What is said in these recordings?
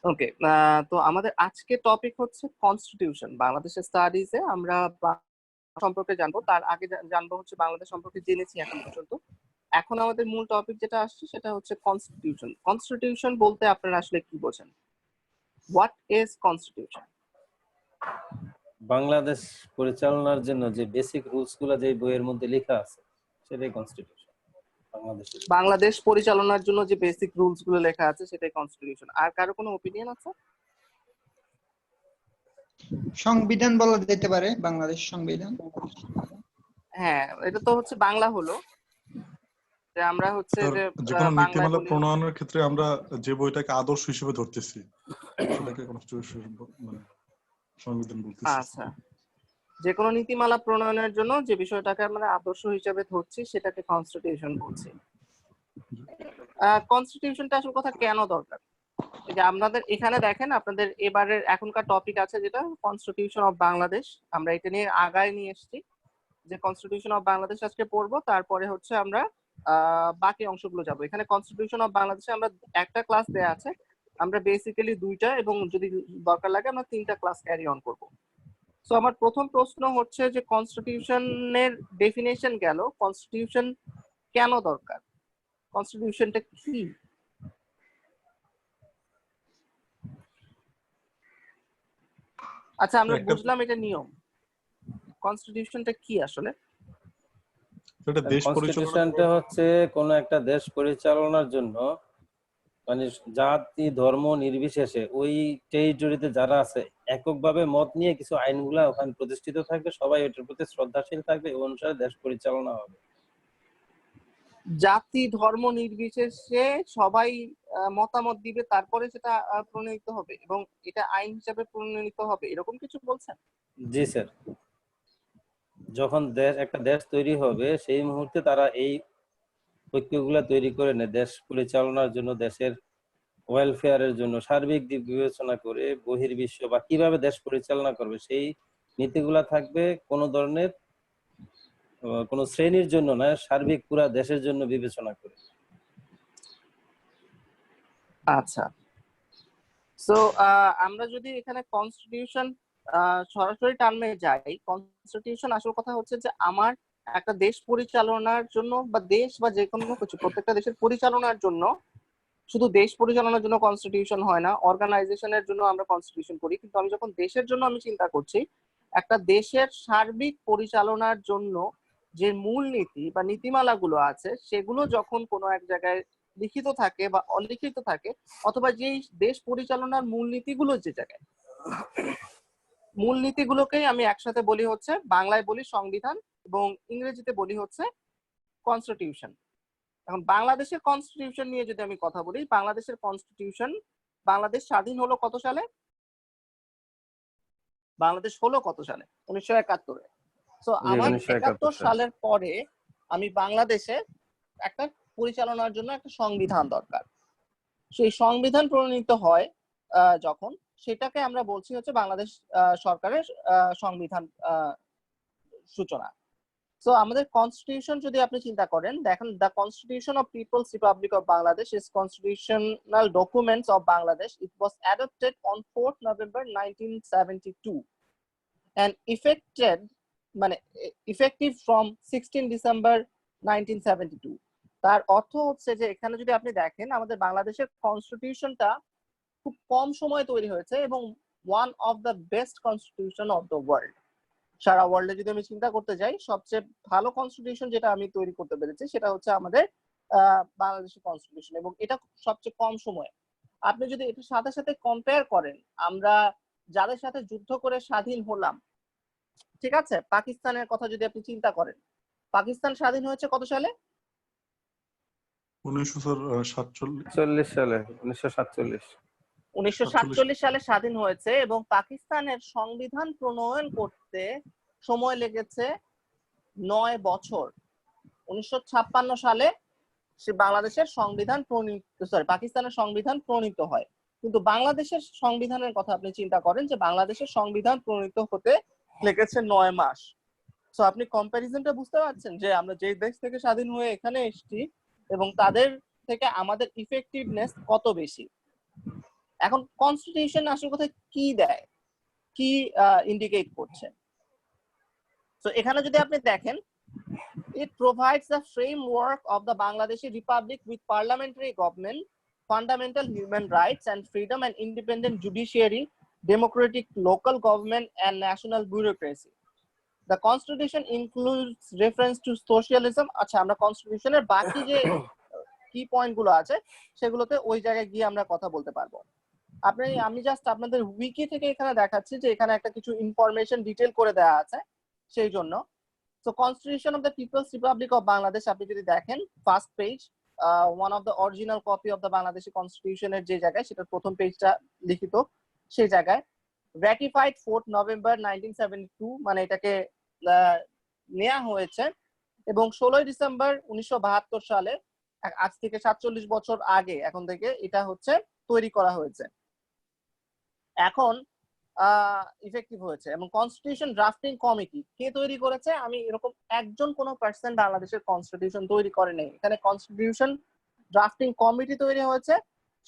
ওকে, তো আমাদের আজকে টপিক হচ্ছে কনস্টিটিউশন। বাংলাদেশের স্টাডিজে আমরা সম্পর্কে জানবো, তার আগে জানবো হচ্ছে বাংলাদেশ সম্পর্কে জেনেছি এখন পর্যন্ত। এখন আমাদের মূল টপিক যেটা আসছে সেটা হচ্ছে কনস্টিটিউশন। কনস্টিটিউশন বলতে আপনারা আসলে কি বোঝেন? What is constitution? বাংলাদেশ পরিচালনার জন্য যে বেসিক রুলস গুলো যে বইয়ের মধ্যে লেখা আছে সেটাই কনস্টিটিউশন। বাংলাদেশ পরিচালনার জন্য যে বেসিক রুলস গুলো লেখা আছে সেটাই কনস্টিটিউশন। আর কারো কোনো ওপিনিয়ন আছে? সংবিধান বলা যেতে পারে, বাংলাদেশ সংবিধান। হ্যাঁ, এটা তো হচ্ছে বাংলা হলো যে আমরা হচ্ছে যে যেকোনো বাংলায় নীতিমালা বলি প্রণয়নের ক্ষেত্রে আমরা যে বইটাকে আদর্শ হিসেবে ধরতেছি সেটাকে কনস্টিটিউশন মানে সংবিধান বলতেছি। আচ্ছা, যে কোনো নীতিমালা প্রণয়নের জন্য যে বিষয়টাকে আমরা আদর্শ হিসেবে ধরছি সেটাকে কনস্টিটিউশন বলছি। কনস্টিটিউশনটা আসল কথা কেন দরকার? এই যে আপনাদের এখানে দেখেন, আপনাদের এবারের এখনকার টপিক আছে যেটা কনস্টিটিউশন অফ বাংলাদেশ। আমরা এটা নিয়ে আগায় নিয়ে এসেছি যে কনস্টিটিউশন অফ বাংলাদেশ আজকে পড়বো, তারপরে হচ্ছে আমরা বাকি অংশগুলো যাব। এখানে কনস্টিটিউশন অফ বাংলাদেশে আমরা একটা ক্লাস দেয়া আছে, আমরা বেসিক্যালি দুইটা এবং যদি দরকার লাগে আমরা তিনটা ক্লাস ক্যারি অন করব। সো আমার প্রথম প্রশ্ন হচ্ছে যে কনস্টিটিউশনের ডেফিনেশন গেল, কনস্টিটিউশন কেন দরকার? কনস্টিটিউশনটা কি? আচ্ছা, আমরা বুঝলাম এটা নিয়ম। কনস্টিটিউশনটা কি আসলে? এটা দেশ কনস্টিটিউশনটা হচ্ছে কোন একটা দেশ পরিচালনার জন্য মানে জাতি ধর্ম নির্বিশেষে ওই টেরিটরিতে যারা আছে এককভাবে মত নিয়ে কিছু আইনগুলা ওখানে প্রতিষ্ঠিত থাকবে, সবাই ওটার প্রতি শ্রদ্ধাশীল থাকবে, এই অনুসারে দেশ পরিচালনা হবে। জাতি ধর্ম নির্বিশেষে সবাই মতামত দিবে, তারপরে সেটা প্রণীত হবে এবং এটা আইন হিসেবে প্রণীত হবে, এরকম কিছু বলছেন? জি স্যার, যখন একটা দেশ তৈরি হবে সেই মুহূর্তে তারা এই ঐক্যগুলা তৈরি করে নেয় দেশ পরিচালনার জন্য, দেশের ওয়েলফেয়ারের জন্য সার্বিক দিক বিবেচনা করে বহির্বিশ্ব বা কিভাবে দেশ পরিচালনা করবে সেই নীতিগুলা থাকবে কোন ধরনের কোন শ্রেণীর জন্য না, সার্বিক পুরা দেশের জন্য বিবেচনা করে। আচ্ছা, সো আমরা যদি এখানে কনস্টিটিউশন সরাসরি টার্মে যাই, কনস্টিটিউশন আসল কথা হচ্ছে যে আমার একটা দেশ পরিচালনার জন্য বা দেশ বা যে কোনো কিছু প্রত্যেকটা দেশের পরিচালনার জন্য, শুধু দেশ পরিচালনার জন্য কনস্টিটিউশন হয় না, অর্গানাইজেশনের জন্য আমরা কনস্টিটিউশন করি, কিন্তু আমি যখন দেশের জন্য আমি চিন্তা করছি, একটা দেশের সার্বিক পরিচালনার জন্য যে মূলনীতি বা নীতিমালাগুলো আছে সেগুলো যখন কোনো এক জায়গায় লিখিত থাকে বা অলিখিত থাকে, অথবা যেই দেশ পরিচালনার মূলনীতিগুলো যে জায়গায়, মূলনীতিগুলোকেই আমি একসাথে বলি হচ্ছে, বাংলায় বলি সংবিধান এবং ইংরেজিতে বলি হচ্ছে কনস্টিটিউশন। এখন বাংলাদেশের কনস্টিটিউশন নিয়ে যদি আমি কথা বলি, বাংলাদেশের কনস্টিটিউশন, বাংলাদেশ স্বাধীন হলো কত সালে? বাংলাদেশ হলো কত সালে? 1971-এ। সো আমার 71 সালের পরে আমি বাংলাদেশে একটা পরিচালনার জন্য একটা সংবিধান দরকার। সেই সংবিধান প্রণীত হয় যখন, সেটাকে আমরা বলছি হচ্ছে বাংলাদেশ সরকারের সংবিধান সূচনা। সো আমাদের কনস্টিটিউশন যদি আপনি চিন্তা করেন, দেখেন the constitution of People's Republic of Bangladesh is constitutional documents of Bangladesh. It was adopted on 4th November 1972 and effective from 16 December 1972. তার অর্থ হচ্ছে যে এখানে যদি আপনি দেখেন আমাদের বাংলাদেশের কনস্টিটিউশনটা খুব কম সময়ে তৈরি হয়েছে এবং one of the best constitution of the world. সারা ওয়ার্ল্ডে যদি আমি চিন্তা করতে যাই, সবচেয়ে ভালো কনস্টিটিউশন যেটা আমি তৈরি করতে পেরেছি সেটা হচ্ছে আমাদের বাংলাদেশের কনস্টিটিউশন, এবং এটা সবচেয়ে কম সময়ে। আপনি যদি এটার সাথে সাথে কম্পেয়ার করেন, আমরা যাদের সাথে যুদ্ধ করে স্বাধীন হলাম, ঠিক আছে, পাকিস্তানের কথা যদি আপনি চিন্তা করেন, পাকিস্তান স্বাধীন হয়েছে কত সালে? 1947 সালে। 1947 1947 সালে স্বাধীন হয়েছে এবং পাকিস্তানের সংবিধান প্রণয়ন করতে সময় লেগেছে 9 বছর। 1956 সালে সে বাংলাদেশের সংবিধান পাকিস্তানের সংবিধান প্রণীত হয়। কিন্তু বাংলাদেশের সংবিধানের কথা আপনি চিন্তা করেন যে বাংলাদেশের সংবিধান প্রণীত হতে লেগেছে 9 মাস। সো আপনি কম্প্যারিজনটা বুঝতে পারছেন যে আমরা যে দেশ থেকে স্বাধীন হয়ে এখানে এসেছি এবং তাদের থেকে আমাদের ইফেক্টিভনেস কত বেশি। এখন কনস্টিটিউশন আসল কথা কি দেয়, কি ইন্ডিকেট করছে? তো এখানে যদি আপনি দেখেন, it provides the framework of the Bangladeshi Republic with parliamentary government, fundamental human rights and freedom, and independent judiciary, democratic local government, and national bureaucracy. The constitution includes reference to socialism. আচ্ছা, আমরা কনস্টিটিউশনের বাকি যে কি point গুলো আছে সেগুলোতে ওই জায়গায় গিয়ে আমরা কথা বলতে পারবো। আমি জাস্ট আপনাদের উইকি থেকে এখানে দেখাচ্ছি যে এখানে একটা কিছু ইনফরমেশন ডিটেল করে দেওয়া আছে সেই জন্য। So Constitution of the People's Republic of Bangladesh, আপনি যদি দেখেন first page, one of the original copy of the Bangladeshi কনস্টিটিউশনের যে জায়গায়, সেটার প্রথম পেজটা লিখিত সেই জায়গায় র্যাটিফাইড 4 নভেম্বর 1972, মানে এটাকে নেওয়া হয়েছে, এবং 16 ডিসেম্বর 1972 সালে, আজ থেকে 47 বছর আগে এখন থেকে এটা হচ্ছে তৈরি করা হয়েছে, এখন ইফেক্টিভ হয়েছে। এবং কনস্টিটিউশন ড্রাফটিং কমিটি কে তৈরি করেছে? আমি এরকম একজন কোনো পার্সন বাংলাদেশের কনস্টিটিউশন তৈরি করে নেই, এখানে কনস্টিটিউশন ড্রাফটিং কমিটি তৈরি হয়েছে,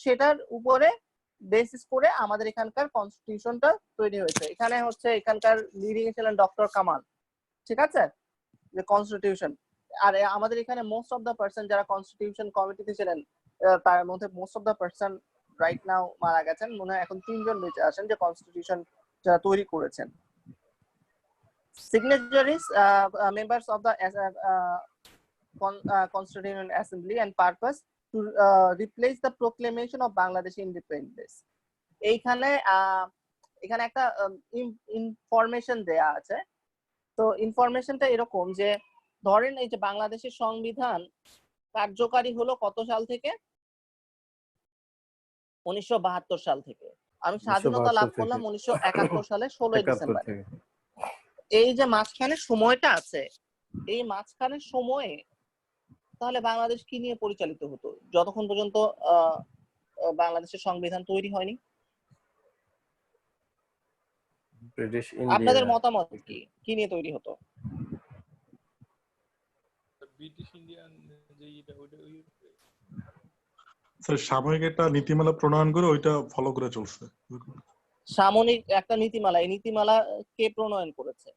সেটার উপরে বেসিস করে আমাদের এখানকার কনস্টিটিউশনটা তৈরি হয়েছে। এখানে হচ্ছে এখানকার লিডিং ছিলেন ডক্টর কামাল, ঠিক আছে, যে কনস্টিটিউশন। আর আমাদের এখানে মোস্ট অফ দ্য পার্সন যারা কনস্টিটিউশন কমিটিতে ছিলেন, তার মধ্যে most of the person right now মারা গেছেন, মনে হয় এখন 3 জন বেঁচে আছেন যে কনস্টিটিউশন যারা তৈরি করেছেন। Signatories members of the constitution assembly and purpose to replace the proclamation of Bangladesh independence. এইখানে এখানে একটা ইনফরমেশন দেয়া আছে। তো ইনফরমেশনটা এরকম যে, ধরেন এই যে বাংলাদেশের সংবিধান কার্যকারী হলো কত সাল থেকে? 1972 সাল থেকে। আমি স্বাধীনতা লাভ করলাম 1971 সালে 16 ডিসেম্বর। এই যে মাঝখানে সময়টা আছে, এই মাঝখানের সময়ে তাহলে বাংলাদেশ কি নিয়ে পরিচালিত হতো যতক্ষণ পর্যন্ত বাংলাদেশের সংবিধান তৈরি হয়নি? ব্রিটিশ আপনাদের ইন্ডিয়া। মতামত কি, কি নিয়ে তৈরি হতো? ব্রিটিশ ইন্ডিয়ান যে এটা ওইটা স্যার সাময়িক একটা নীতিমালা প্রণয়ন করে ওইটা ফলো করে চলছে। সাময়িক একটা নীতিমালা, এই নীতিমালা কে প্রণয়ন করেছে?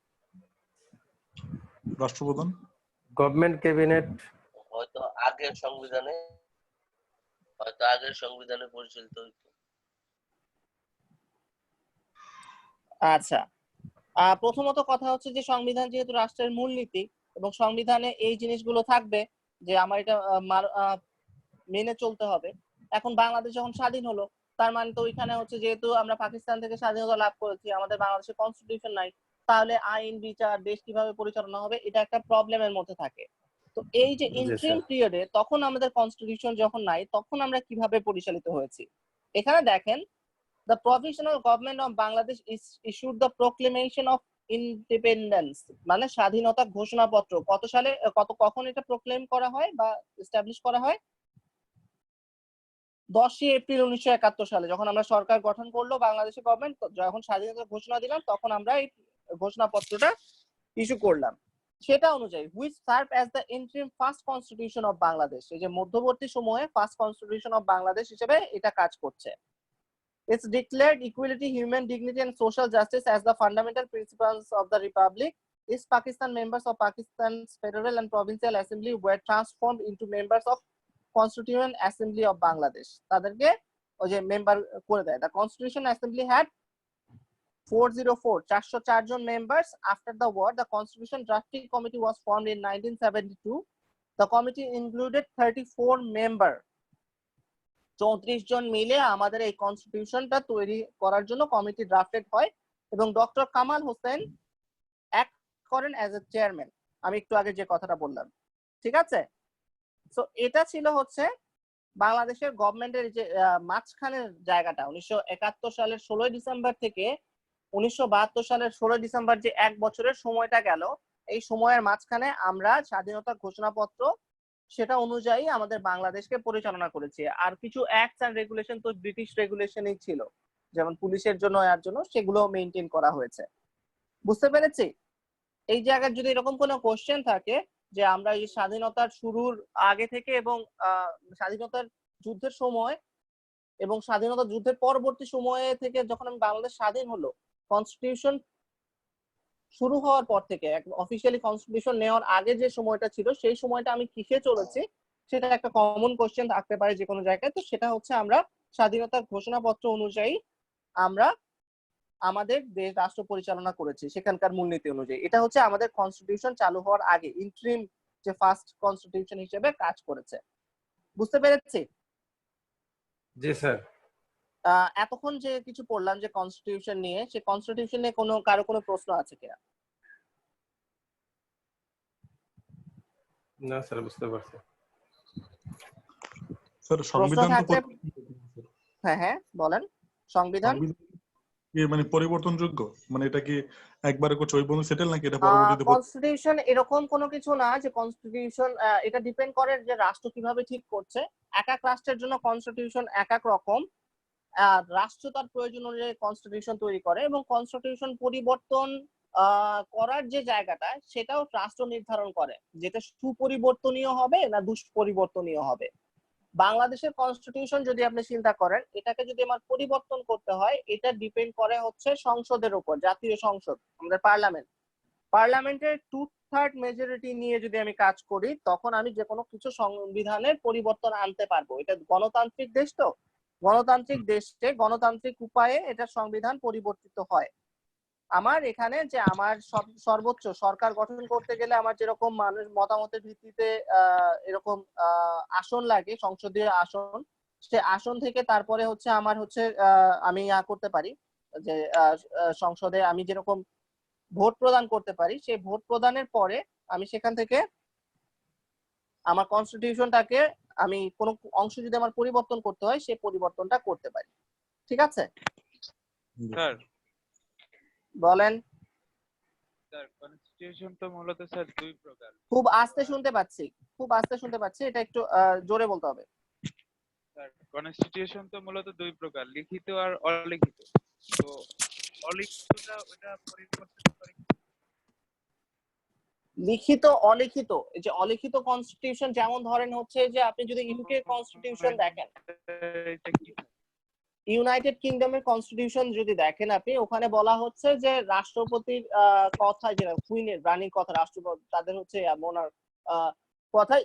রাষ্ট্রপ্রধান, গভর্নমেন্ট ক্যাবিনেট। হয়তো আগের সংবিধানে পরিচালিত হইতো। আচ্ছা, প্রথমত কথা হচ্ছে যে সংবিধান যেহেতু রাষ্ট্রের মূলনীতি এবং সংবিধানে এই জিনিসগুলো থাকবে যে আমার এটা মেনে চলতে হবে। এখন বাংলাদেশ যখন স্বাধীন হলো, তার মানে তো ওইখানে হচ্ছে যেহেতু আমরা পাকিস্তান থেকে স্বাধীনতা লাভ করেছি, আমাদের বাংলাদেশের কনস্টিটিউশন নাই, তাহলে আইন বিচার দেশ কিভাবে পরিচালনা হবে, এটা একটা প্রবলেমের মধ্যে থাকে। তো এই যে ইন্টারিম পিরিয়ডে তখন আমাদের কনস্টিটিউশন যখন নাই, তখন আমরা কিভাবে পরিচালিত হয়েছি? এখানে দেখেন, the provisional government of Bangladesh issued the proclamation of independence, মানে স্বাধীনতা ঘোষণাপত্র। কত সালে, কখন এটা প্রক্লেম করা হয় বা এস্টাবলিশ করা হয়? 10 এপ্রিল 1971 সালে, যখন আমরা সরকার গঠন করলো বাংলাদেশের গভর্নমেন্ট, যখন স্বাধীনতা ঘোষণা দিলাম, তখন আমরা এই ঘোষণাপত্রটা ইস্যু করলাম। সেটা অনুযায়ী which serve as the interim first constitution of Bangladesh, এই যে মধ্যবর্তী সময়ে ফার্স্ট কনস্টিটিউশন অফ বাংলাদেশ হিসেবে এটা কাজ করছে। It's declared equality, human dignity, and social justice as the fundamental principles of the republic. East Pakistan members of Pakistan's federal and provincial assembly were transformed into members of Constituent Assembly of Bangladesh. তাদেরকে ওই যে member করে দেয়। The Constitution Assembly had 404 John members. After the war, the Constitution Drafting Committee was formed in 1972. The committee included 34 members. 34 জন মিলে আমাদের এই কনস্টিটিউশনটা তৈরি করার জন্য কমিটি ড্রাফটেড হয়, এবং ডক্টর কামাল হোসেন অ্যাক্ট করেন অ্যাজ এ চেয়ারম্যান। আমি একটু আগে যে কথাটা বললাম, ঠিক আছে। সো এটা ছিল হচ্ছে বাংলাদেশের গভর্নমেন্টের যে মাঝখানের জায়গাটা, 1971 সালের 16 ডিসেম্বর থেকে 1972 সালের 16 ডিসেম্বর, যে 1 বছরের সময়টা গেল, এই সময়ের মাঝখানে আমরা স্বাধীনতা ঘোষণাপত্র সেটা অনুযায়ী আমাদের বাংলাদেশকে পরিচালনা করেছে। আর কিছু অ্যাক্টস এন্ড রেগুলেশন তো ব্রিটিশ রেগুলেশনই ছিল, যেমন পুলিশের জন্য এর জন্য, সেগুলো মেইনটেইন করা হয়েছে। বুঝতে পেরেছি? এই জায়গায় যদি এরকম কোনো কোশ্চেন থাকে যে আমরা এই স্বাধীনতার শুরুর আগে থেকে এবং স্বাধীনতার যুদ্ধের সময় এবং স্বাধীনতা যুদ্ধের পরবর্তী সময়ে থেকে যখন আমি বাংলাদেশ স্বাধীন হলো, কনস্টিটিউশন শুরু হওয়ার পর থেকে অফিসিয়ালি কনস্টিটিউশন নেওয়ার আগে যে সময়টা ছিল সেই সময়টা আমি কিসে চলেছি সেটা একটা কমন কোশ্চেন থাকতে পারে যে কোনো জায়গায়। তো সেটা হচ্ছে আমরা স্বাধীনতার ঘোষণাপত্র অনুযায়ী আমরা আমাদের দেশ রাষ্ট্র পরিচালনা করেছি সেখানকার মূলনীতি অনুযায়ী। এটা হচ্ছে আমাদের কনস্টিটিউশন চালু হওয়ার আগে ইন্টারিম যে ফার্স্ট কনস্টিটিউশন হিসেবে কাজ করেছে। বুঝতে পেরেছি? জি স্যার। এতক্ষণ যে কিছু পড়লাম যে কনস্টিটিউশন নিয়ে, সে কনস্টিটিউশন নিয়ে কারো কোনো প্রশ্ন আছে কিনা? না স্যার, বুঝতে পারছি। স্যার প্রশ্ন সংবিধান তো থাকলে হ্যাঁ হ্যাঁ বলেন। সংবিধান কি মানে পরিবর্তনযোগ্য, মানে এটা কি একবারে করছে ওই পর্যন্ত সেটেল নাকি এটা পরবর্তীতে কনস্টিটিউশন এরকম কোনো কিছু না যে কনস্টিটিউশন, এটা ডিপেন্ড করে যে রাষ্ট্র কিভাবে ঠিক করছে। এক এক রাষ্ট্রের জন্য কনস্টিটিউশন এক এক রকম। রাষ্ট্র তার প্রয়োজন অনুযায়ী কনস্টিটিউশন তৈরি করে এবং কনস্টিটিউশন পরিবর্তন করার যে জায়গাটা সেটাও রাষ্ট্র নির্ধারণ করে, যেটা সুপরিবর্তনীয় হবে না দুষ্পরিবর্তনীয় হবে। বাংলাদেশের কনস্টিটিউশন যদি আপনি চিন্তা করেন, এটাকে যদি আমার পরিবর্তন করতে হয়, এটা ডিপেন্ড করে হচ্ছে সংসদের উপর, জাতীয় সংসদ, আমাদের পার্লামেন্টের 2/3 মেজরিটি নিয়ে যদি আমি কাজ করি তখন আমি যে কোনো কিছু সংবিধানের পরিবর্তন আনতে পারবো। এটা গণতান্ত্রিক দেশ, তো গণতান্ত্রিক দেশে গণতান্ত্রিক উপায়ে এটা সংবিধান পরিবর্তিত হয়। আমার এখানে যে আমার সর্বোচ্চ সরকার গঠন করতে গেলে আমার যেরকম মানুষ মতামতের ভিত্তিতে এরকম আসন লাগে, সংসদীয় আসন, সে আসন থেকে তারপরে হচ্ছে আমার হচ্ছে আমি করতে পারি যে সংসদে আমি যেরকম ভোট প্রদান করতে পারি, সেই ভোট প্রদানের পরে আমি সেখান থেকে আমার কনস্টিটিউশনটাকে আমি কোনো অংশ যদি আমার পরিবর্তন করতে হয় সেই পরিবর্তনটা করতে পারি। ঠিক আছে স্যার? বলেন। স্যার কনস্টিটিউশন তো মূলত স্যার দুই প্রকার। খুব আস্তে শুনতে পাচ্ছি, এটা একটু জোরে বলতে হবে। স্যার কনস্টিটিউশন তো মূলত দুই প্রকার, লিখিত আর অলিখিত। তো অলিখিতটা ওটা পরিবর্তন করে লিখিত অলিখিত, এই যে অলিখিত কনস্টিটিউশন, যেমন ধরেন হচ্ছে যে আপনি যদি ইউকে কনস্টিটিউশন দেখেন, এটা কি? ইউনাইটেড কিংডমের কনস্টিটিউশন যদি দেখেন আপনি, ওখানে বলা হচ্ছে যে রাষ্ট্রপতির কথা, যেটা কুইনের রানীর কথা, রাষ্ট্রপতি তাদের হচ্ছে মোনার কথাই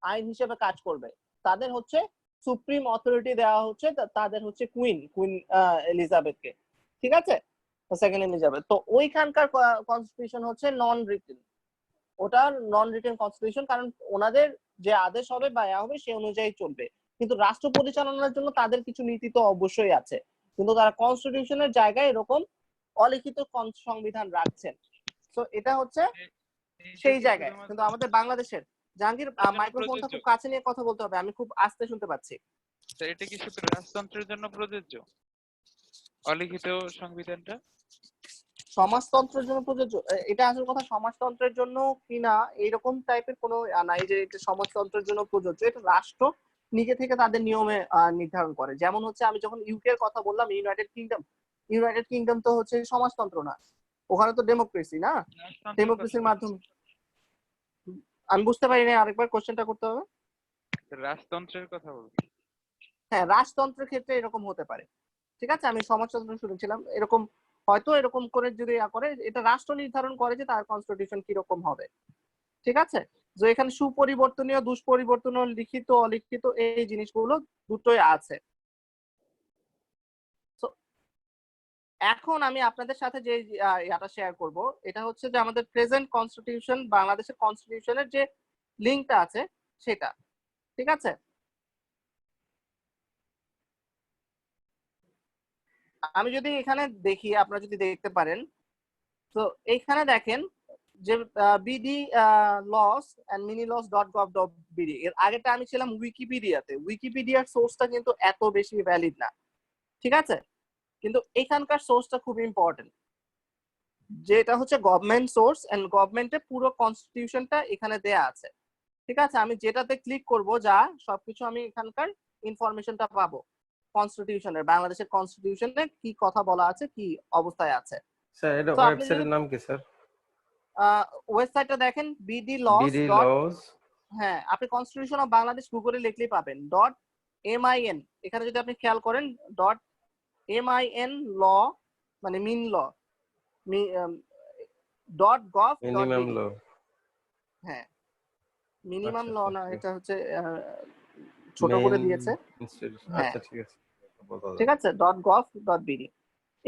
আইন হিসেবে কাজ করবে। তাদের হচ্ছে সুপ্রিম অথরিটি দেওয়া হচ্ছে তাদের হচ্ছে কুইন এলিজাবেথকে। ঠিক আছে, সেকেন্ড এলিজাবেথ। তো ওইখানকার কনস্টিটিউশন হচ্ছে নন রিটেন, ওটা নন রিটেন কনস্টিটিউশন, কারণ ওনাদের যে আদেশ হবে বা হবে সে অনুযায়ী চলবে। কিন্তু রাষ্ট্র পরিচালনার জন্য তাদের কিছু নীতি তো অবশ্যই আছে, কিন্তু তারা কনস্টিটিউশনের জায়গায় এরকম অলিখিত সংবিধান রাখছেন। তো এটা হচ্ছে সেই জায়গায়। কিন্তু আমাদের বাংলাদেশের জাহাঙ্গীর মাইক্রোফোনটা খুব কাছে নিয়ে কথা বলতে হবে, আমি খুব আস্তে শুনতে পাচ্ছি। এটা কি শুধু রাজতন্ত্রের জন্য প্রযোজ্য অলিখিত সংবিধানটা? সমাজতন্ত্রের জন্য প্রযোজ্য? এটা আসল কথা, সমাজতন্ত্রের জন্য কিনা এইরকম টাইপের কোনো নাই যে এটা সমাজতন্ত্রের জন্য প্রযোজ্য। এটা রাষ্ট্র নিজে থেকে তাদের নিয়মে নির্ধারণ করে। যেমন হচ্ছে আমি যখন ইউকে এর কথা বললাম, ইউনাইটেড কিংডম তো হচ্ছে সমাজতন্ত্র না, ওখানে তো ডেমোক্রেসি না, ডেমোক্রেসির মাধ্যমে। আমি বুঝতে পারি না, আরেকবার কোশ্চেনটা করতে হবে। রাজতন্ত্রের কথা বলছি। হ্যাঁ, রাজতন্ত্রের ক্ষেত্রে এরকম হতে পারে। ঠিক আছে, আমি সমাজতন্ত্র শুনেছিলাম এরকম, হয়তো এরকম করে যদি করে, এটা রাষ্ট্র নির্ধারণ করে যে তার কনস্টিটিউশন কিরকম হবে। ঠিক আছে, যে এখানে সুপরিবর্তনীয় দুষ্পরিবর্তনীয় লিখিত অলিখিত এই জিনিসগুলো দুটোই আছে। এখন আমি আপনাদের সাথে যে ইয়াটা শেয়ার করব, এটা হচ্ছে যে আমাদের প্রেজেন্ট কনস্টিটিউশন, বাংলাদেশের কনস্টিটিউশনের যে লিঙ্কটা আছে সেটা। ঠিক আছে, আমি যদি এখানে দেখি, আপনারা যদি দেখতে পারেন, তো এইখানে দেখেন যে BD laws and mini laws .gov.bd, এর আগেটা আমি ছিলাম উইকিপিডিয়াতে। উইকিপিডিয়ার সোর্সটা কিন্তু এত বেশি ভ্যালিড না। ঠিক আছে, কিন্তু এখানকার সোর্সটা খুব ইম্পর্টেন্ট, যেটা হচ্ছে গভর্নমেন্ট সোর্স, এন্ড গভর্নমেন্টের পুরো কনস্টিটিউশনটা এখানে দেয়া আছে। ঠিক আছে, আমি যেটাতে ক্লিক করব যা সবকিছু আমি এখানকার ইনফরমেশনটা পাবো কনস্টিটিউশনের, বাংলাদেশের কনস্টিটিউশনে কি কথা বলা আছে, কি অবস্থায় আছে। স্যার এটা তো আপনি ওয়েবসাইটের নাম কি স্যার? ওয়েবসাইটটা দেখেন বিডি লস। হ্যাঁ, আপনি কনস্টিটিউশন অফ বাংলাদেশ গুগলে লিখলেই পাবেন MIN, এখানে যদি আপনি খেয়াল করেন ডট MIN ল মানে মিন ল মিনিমাম .gov.bd, লো। হ্যাঁ মিনিমাম আচ্ছা, ল আচ্ছা, না, ঠিক এটা আছে। হচ্ছে ছোট মেইন করে দিয়েছে, ইনস্টিটিউশন, হ্যাঁ আচ্ছা ঠিক আছে, বোঝা ঠিক যাবে। আছে .gov.bd।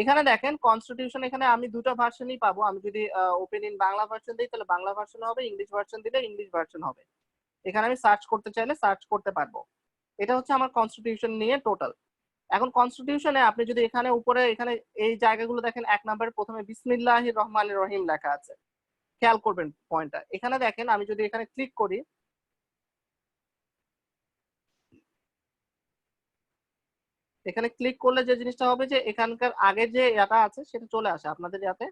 এখানে দেখেন কনস্টিটিউশন, এখানে আমি দুটো ভার্সনই পাবো। আমি যদি ওপেন ইন বাংলা ভার্সন দিই তাহলে বাংলা ভার্সন হবে, ইংলিশ ভার্সন দিলে ইংলিশ ভার্সন হবে। এখানে আমি সার্চ করতে চাইলে সার্চ করতে পারবো। এটা হচ্ছে আমার কনস্টিটিউশন নিয়ে টোটাল। এখন কনস্টিটিউশনে আপনি যদি এখানে উপরে এখানে এই জায়গাগুলো দেখেন, 1 নম্বরে প্রথমে বিসমিল্লাহির রহমানির রহিম লেখা আছে, খেয়াল করবেন পয়েন্টটা। এখানে দেখেন আমি যদি এখানে ক্লিক করি, এখানে ক্লিক করলে যে জিনিসটা হবে যে এখানকার আগে যে ইয়াটা আছে সেটা চলে আসে আপনাদের ইয়াতে।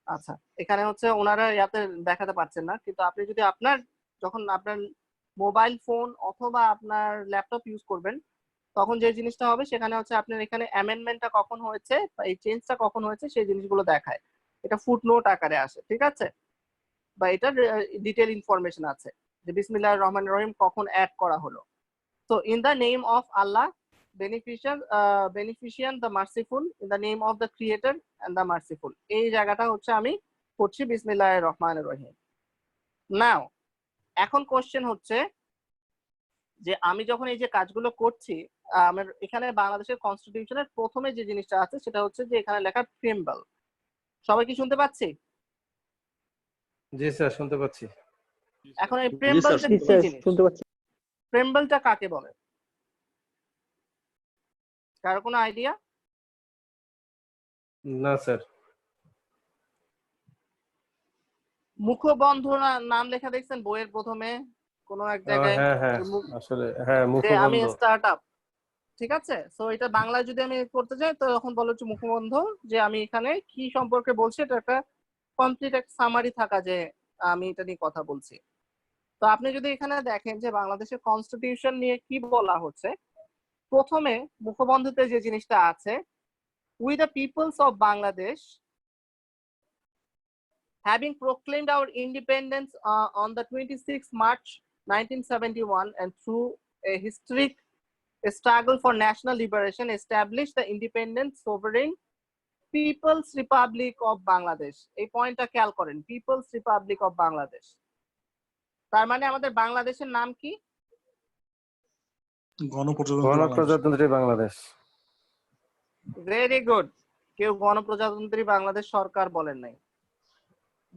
আচ্ছা, এখানে হচ্ছে ওনারা ইয়াতে দেখাতে পারছেন না, কিন্তু আপনি যদি আপনার যখন আপনার মোবাইল ফোন অথবা আপনার ল্যাপটপ ইউজ করবেন তখন যে জিনিসটা হবে সেখানে হচ্ছে আপনার এখানে অ্যামেন্ডমেন্টটা কখন হয়েছে বা এই চেঞ্জটা কখন হয়েছে সেই জিনিসগুলো দেখায়। এটা ফুটনোট আকারে আসে, ঠিক আছে, বা এটার ডিটেল ইনফরমেশন আছে যে বিসমিল্লাহির রহমানির রহিম কখন অ্যাড করা হলো। তো in the name of Allah beneficent the merciful, in the name of the creator and the merciful, এই জায়গাটা হচ্ছে আমি করছি বিসমিল্লাহির রহমানির রহিম। নাও এখন কোশ্চেন হচ্ছে যে আমি যখন এই যে কাজগুলো করছি, আমার এখানে বাংলাদেশের কনস্টিটিউশনের প্রথমে যে জিনিসটা আছে সেটা হচ্ছে যে এখানে লেখা প্রিম্বল। সবাই কি শুনতে পাচ্ছি? জি স্যার, শুনতে পাচ্ছি। এখন এই প্রিম্বলটা কি জিনিস, প্রিম্বলটা কাকে বলে, কারো কোনো আইডিয়া? না স্যার। মুখবন্ধ নাম লেখা দেখছেন বইয়ের প্রথমে কোনো এক জায়গায়, হ্যাঁ হ্যাঁ, আসলে হ্যাঁ, যে আমি মুখবন্ধ। স্টার্ট আপ, ঠিক আছে। সো এটা বাংলায় যদি আমি করতে যাই তো এখন বলা হচ্ছে মুখবন্ধ, যে আমি এখানে কি সম্পর্কে বলছি এটা একটা কমপ্লিট একটা সামারি থাকা যে আমি এটা নিয়ে কথা বলছি। তো আপনি যদি এখানে দেখেন যে বাংলাদেশের কনস্টিটিউশন নিয়ে কি বলা হচ্ছে, প্রথমে মুখবন্ধতে যে জিনিসটা আছে, we the peoples of Bangladesh having proclaimed our independence on the 26th March 1971 and through a historic struggle for national liberation established the independent sovereign People's Republic of Bangladesh। এই পয়েন্টটা খেয়াল করেন, People's Republic of Bangladesh, তার মানে আমাদের বাংলাদেশের নাম কি? গণপ্রজাতন্ত্রী বাংলাদেশ। ভেরি গুড, কেউ গণপ্রজাতন্ত্রী বাংলাদেশ সরকার বলেন নাই,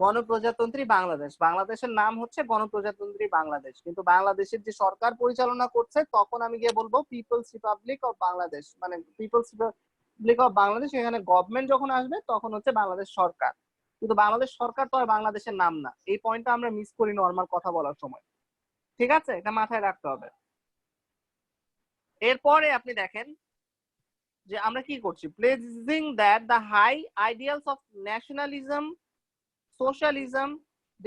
গণপ্রজাতন্ত্রী বাংলাদেশ। বাংলাদেশের নাম হচ্ছে গণপ্রজাতন্ত্রী বাংলাদেশ, কিন্তু বাংলাদেশের যে সরকার পরিচালনা করছে তখন আমি গিয়ে বলবো পিপলস রিপাবলিক অফ বাংলাদেশ, মানে পিপলস রিপাবলিক অফ বাংলাদেশ। এখানে গভর্নমেন্ট যখন আসবে তখন হচ্ছে বাংলাদেশ সরকার, কিন্তু বাংলাদেশ সরকার তো আর বাংলাদেশের নাম না। এই পয়েন্টটা আমরা মিস করি নর্মাল কথা বলার সময়, ঠিক আছে, এটা মাথায় রাখতে হবে। এরপরে আপনি দেখেন যে আমরা কি করছি, pledging that the high ideals of nationalism, socialism,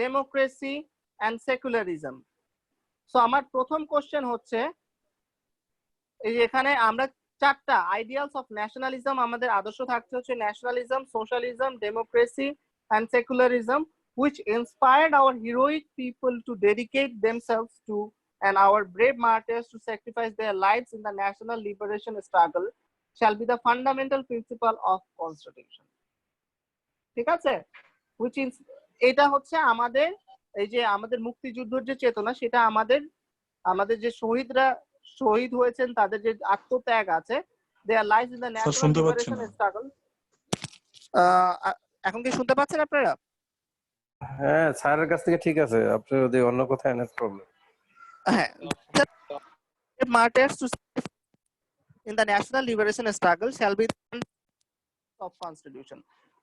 democracy and secularism. So আমার প্রথম কোশ্চেন হচ্ছে এই যে এখানে আমরা চারটা আইডিয়ালস অফ ন্যাশনালিজম, আমাদের আদর্শ থাকছে হচ্ছে nationalism, socialism, democracy and secularism, which inspired our heroic people to dedicate themselves to and our brave martyrs to sacrifice their lives in the national liberation struggle shall be the fundamental principle of constitution। ঠিক আছে, which is এটা হচ্ছে আমাদের এই যে আমাদের মুক্তিযুদ্ধের যে চেতনা, সেটা আমাদের আমাদের যে শহীদরা শহীদ হয়েছেন তাদের যে আত্মত্যাগ আছে, their life in the national শুনতে পাচ্ছি লিবারেশন না। স্ট্রাগল। এখন কি শুনতে পাচ্ছেন আপনারা? হ্যাঁ, স্যারের কাছ থেকে ঠিক আছে, আপনি যদি অন্য কোথায় নেট প্রবলেম। হ্যাঁ, martyrs to in the national liberation struggle shall be of constitution।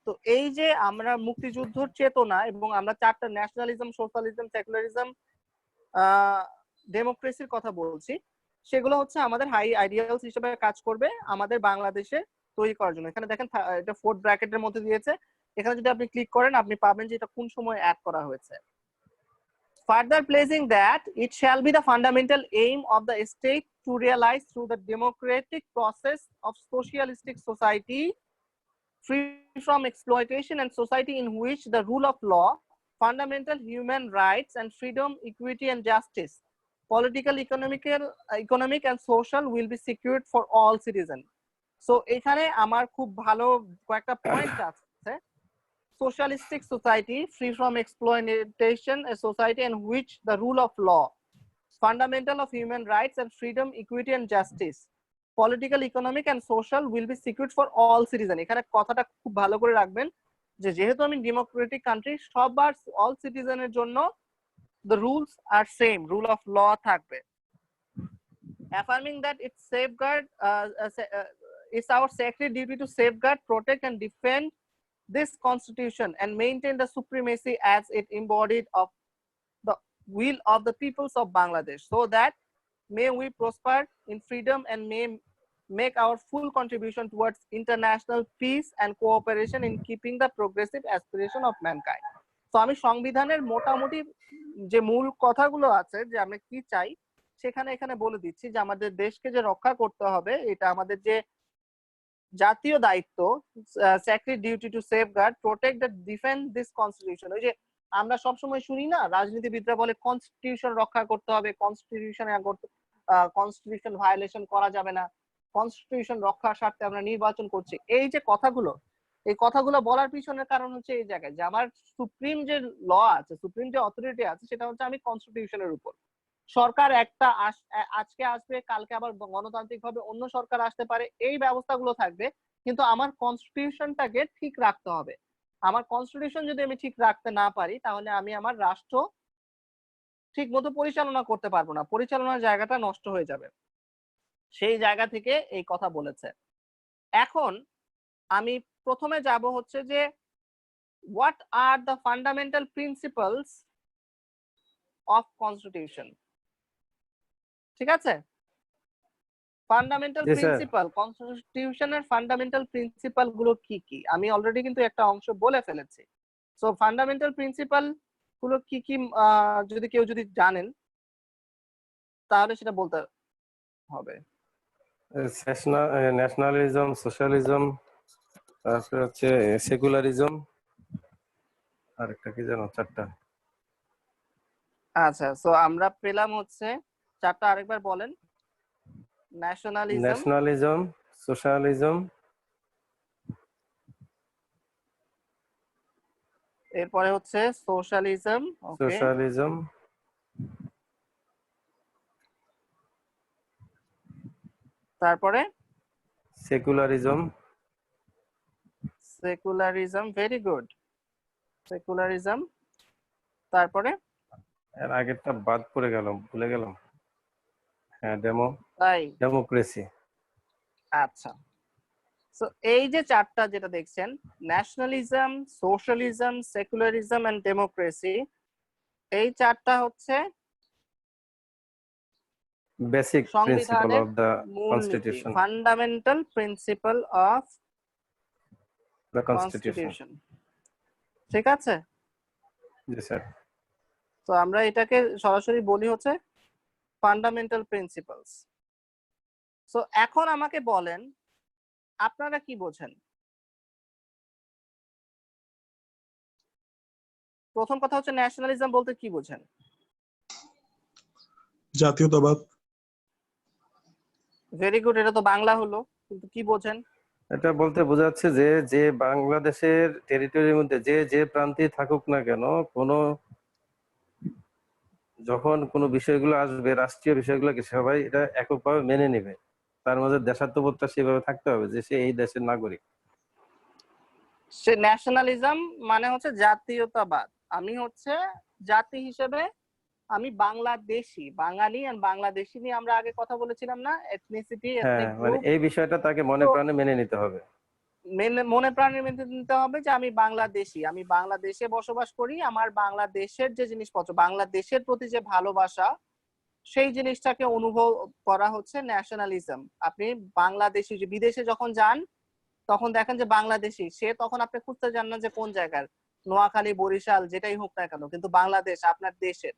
তো এই যে আমরা মুক্তিযুদ্ধের চেতনা এবং আমরা চারটা ন্যাশনালিজম, সোশ্যালিজম, সেকুলারিজম, ডেমোক্রেসির কথা বলছি, সেগুলো হচ্ছে আমাদের হাই আইডিয়ালস হিসেবে কাজ করবে আমাদের বাংলাদেশে তৈরি করার জন্য। এখানে দেখেন এটা ফোর্থ ব্র্যাকেটের মধ্যে দিয়েছে, এখানে যদি আপনি ক্লিক করেন আপনি পাবেন যে এটা কোন সময় অ্যাড করা হয়েছে। Further placing that it shall be the fundamental aim of the state to realize through the democratic process of socialistic society free from exploitation and society in which the rule of law, fundamental human rights and freedom, equity and justice political, economic and social will be secured for all citizens. So এখানে আমার খুব ভালো কয়েকটা point আছে। Socialistic society free from exploitation, a society in which the rule of law, fundamental of human rights and freedom, equity and justice, political, economic and social will be secured for all citizens. এখানে কথাটা খুব ভালো করে রাখবেন যে যেহেতু আমি Democratic country, সবার অল সিটিজেনের জন্য the rules are same, rule of law থাকবে। Affirming that it's our sacred duty to safeguard, protect and defend this constitution and maintain the supremacy as it embodied of the will of the peoples of Bangladesh, so that may we prosper in freedom and may make our full contribution towards international peace and cooperation in keeping the progressive aspiration of mankind. তো আমি সংবিধানের মোটামুটি যে মূল কথাগুলো আছে যে আমরা কি চাই সেখানে এখানে বলে দিচ্ছি যে আমাদের দেশকে যে রক্ষা করতে হবে, এটা আমাদের যে জাতীয় দায়িত্ব, sacred duty to safeguard, protect and defend this constitution। ওই যে আমরা সবসময় শুনি না, রাজনীতিবিদরা বলে কনস্টিটিউশন রক্ষা করতে হবে, কনস্টিটিউশন ভায়োলেশন করা যাবে না, কনস্টিটিউশন রক্ষার স্বার্থে আমরা নির্বাচন করছি। এই যে কথাগুলো, এই কথাগুলো বলার পিছনের কারণ হচ্ছে এই জায়গায় যে আমার সুপ্রিম যে ল আছে, সুপ্রিম যে অথরিটি আছে, সেটা হচ্ছে আমি কনস্টিটিউশনের উপর। সরকার একটা আজকে আসবে, কালকে আবার গণতান্ত্রিক ভাবে অন্য সরকার আসতে পারে, এই ব্যবস্থাগুলো থাকবে, কিন্তু আমার কনস্টিটিউশনটাকে ঠিক রাখতে হবে। আমার কনস্টিটিউশন যদি আমি ঠিক রাখতে না পারি, তাহলে আমি আমার রাষ্ট্র ঠিক মতো পরিচালনা করতে পারবো না, পরিচালনার জায়গাটা নষ্ট হয়ে যাবে। সেই জায়গা থেকে এই কথা বলেছে। এখন আমি প্রথমে যাব হচ্ছে যে what are the fundamental principles of constitution, ঠিক আছে? ফান্ডামেন্টাল জি স্যার। প্রিন্সিপাল, কনস্টিটিউশনের ফান্ডামেন্টাল প্রিন্সিপাল গুলো কি কি, আমি অলরেডি কিন্তু একটা অংশ বলে ফেলেছি। সো ফান্ডামেন্টাল প্রিন্সিপাল গুলো কি কি, যদি কেউ যদি জানেন তাহলে সেটা বলতে হবে। ন্যাশনালিজম, সোশ্যালিজম, তারপরে হচ্ছে সেকুলারিজম, আর একটা কি জানো, চারটা। আচ্ছা, সো আমরা পেলাম হচ্ছে চারটা, আরেকবার বলেন। ন্যাশনালিজম, সোশ্যালিজম, এরপরে হচ্ছে সোশ্যালিজম, ওকে, তারপরে সেকুলারিজম, ভেরি গুড, সেকুলারিজম, তারপরে এর আগেরটা বাদ পড়ে গেলাম, ভুলে গেলাম। হ্যাঁ, তাই, ডেমোক্রেসি। আচ্ছা, সো এই যে চারটা যেটা দেখছেন, nationalism, socialism, secularism and democracy, এই চারটা হচ্ছে বেসিক প্রিন্সিপাল সংবিধানের অফ দ্য মূলনীতি, constitution. Fundamental principle of the constitution. Constitution, ঠিক আছে? জি স্যার। তো আমরা এটাকে সরাসরি বলি হচ্ছে ফান্ডামেন্টাল প্রিন্সিপালস। সো এখন আমাকে বলেন আপনারা কি বোঝেন? প্রথম কথা হচ্ছে ন্যাশনালিজম বলতে কি বোঝেন? জাতীয়তাবাদ। ভেরি গুড, এটা তো বাংলা হলো, কিন্তু কি বোঝেন? এটা বলতে বোঝাচ্ছে যে যে বাংলাদেশের টেরিটরির মধ্যে যে যে প্রান্তে থাকুক না কেন, যখন কোনো বিষয়গুলো আসবে, রাষ্ট্রীয় বিষয়গুলোকে সবাই এটা এককভাবে মেনে নেবে। তার মধ্যে দেশাত্মবোধটা সেভাবে থাকতে হবে যে সে এই দেশের নাগরিক। সে ন্যাশনালিজম মানে হচ্ছে জাতীয়তাবাদ। আমি হচ্ছে জাতি হিসেবে আমি বাংলাদেশি, বাঙালি আর বাংলাদেশি নিয়ে আমরা আগে কথা বলেছিলাম না, এথনিসিটি, হ্যাঁ, এথনিক মানে গ্রুপ, এই বিষয়টা তাকে মনে প্রাণে মেনে নিতে হবে। মনে প্রাণে মেনে নিতে হবে যে আমি বাংলাদেশি, আমি বাংলাদেশে বসবাস করি, আমার বাংলাদেশের যে জিনিসপত্র, বাংলাদেশের প্রতি যে ভালোবাসা, সেই জিনিসটাকে অনুভব করা হচ্ছে ন্যাশনালিজম। আপনি বাংলাদেশি, যে বিদেশে যখন যান তখন দেখেন যে বাংলাদেশি, সে তখন আপনি খুঁজতে যান না যে কোন জায়গার, নোয়াখালী, বরিশাল, যেটাই হোক না কেন, কিন্তু বাংলাদেশ আপনার দেশের।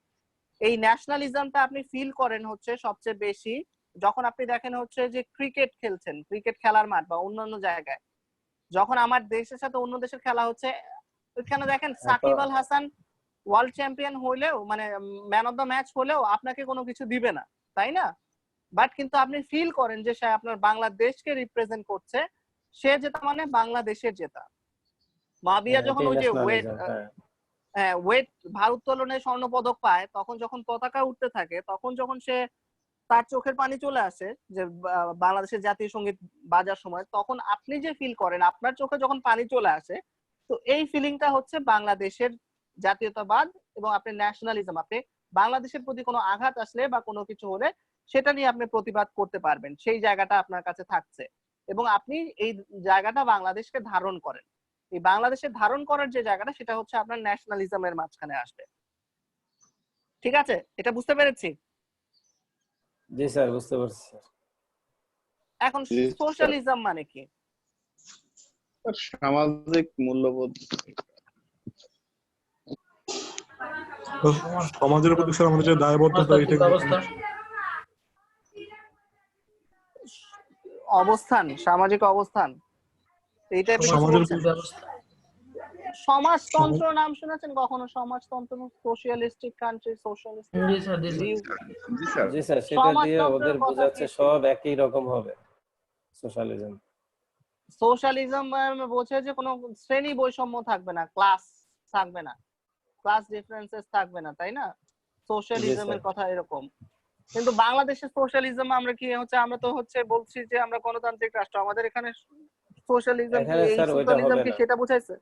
এই ন্যাশনালিজমটা আপনি ফিল করেন হচ্ছে সবচেয়ে বেশি যখন আপনি দেখেন হচ্ছে যে ক্রিকেট খেলছেন, ক্রিকেট খেলার মাঠ বা অন্যান্য জায়গায়, যখন আমার দেশের সাথে অন্য দেশের খেলা হচ্ছে, ওইখানে দেখেন সাকিব আল হাসান ওয়ার্ল্ড চ্যাম্পিয়ন হলেও মানে ম্যান অফ দ্য ম্যাচ হলেও আপনাকে কোনো কিছু দিবে না, তাই না? বাট কিন্তু আপনি ফিল করেন যে সে আপনার বাংলাদেশকে রিপ্রেজেন্ট করছে, সে জেতা মানে বাংলাদেশের জেতা। মাবিয়া যখন ওই যে ওয়েট ন্যাশনালিজম। ওয়েট ভারোত্তোলনে স্বর্ণ পদক পায়, তখন যখন পতাকা উঠতে থাকে, তখন যখন সে তার চোখের পানি চলে আসে যে বাংলাদেশের জাতীয় সঙ্গীত বাজার সময়, তখন আপনি যে ফিল করেন, আপনার চোখে যখন পানি চলে আসে, তো এই ফিলিংটা হচ্ছে বাংলাদেশের জাতীয়তাবাদ এবং আপনি ন্যাশনালিজম। আপনি বাংলাদেশের প্রতি কোনো আঘাত আসলে বা কোনো কিছু হলে সেটা নিয়ে আপনি প্রতিবাদ করতে পারবেন, সেই জায়গাটা আপনার কাছে থাকছে এবং আপনি এই জায়গাটা বাংলাদেশকে ধারণ করেন। এই বাংলাদেশের ধারণ করার যে জায়গাটা, সেটা হচ্ছে আপনার ন্যাশনালিজমের মাঝখানে আসবে। ঠিক আছে, এটা বুঝতে পেরেছি? জি স্যার, বুঝতে পারছি স্যার। এখন সোশ্যালিজম মানে কি? সামাজিক মূল্যবোধ। তো সমাজের প্রতি স্যার আমাদের যে দায়বদ্ধতা, এটা অবস্থান, সামাজিক অবস্থান, এই টাইপের সমাজের সমাজতন্ত্র নাম শুনেছেন কখনো? সমাজতন্ত্র, সোশ্যালিস্টিক কান্ট্রি, সোশ্যালিস্ট। জি স্যার। জি স্যার, সেটা দিয়ে ওদের বোঝাচ্ছে সব একই রকম হবে সোশ্যালিজম। সোশ্যালিজম বোঝে যে কোনো শ্রেণী বৈষম্য থাকবে না, ক্লাস থাকবে না, ক্লাস ডিফারেন্সেস থাকবে না, তাই না? সোশ্যালিজমের কথা এরকম। কিন্তু বাংলাদেশের সোশ্যালিজম আমরা কি হচ্ছে, আমরা তো হচ্ছে বলছি যে আমরা গণতান্ত্রিক রাষ্ট্র, আমাদের এখানে সোশ্যালিজম কি, এখানে এই স্যার ওইটা সোশ্যালিজম হবে কি না। সেটা বুঝাইছে?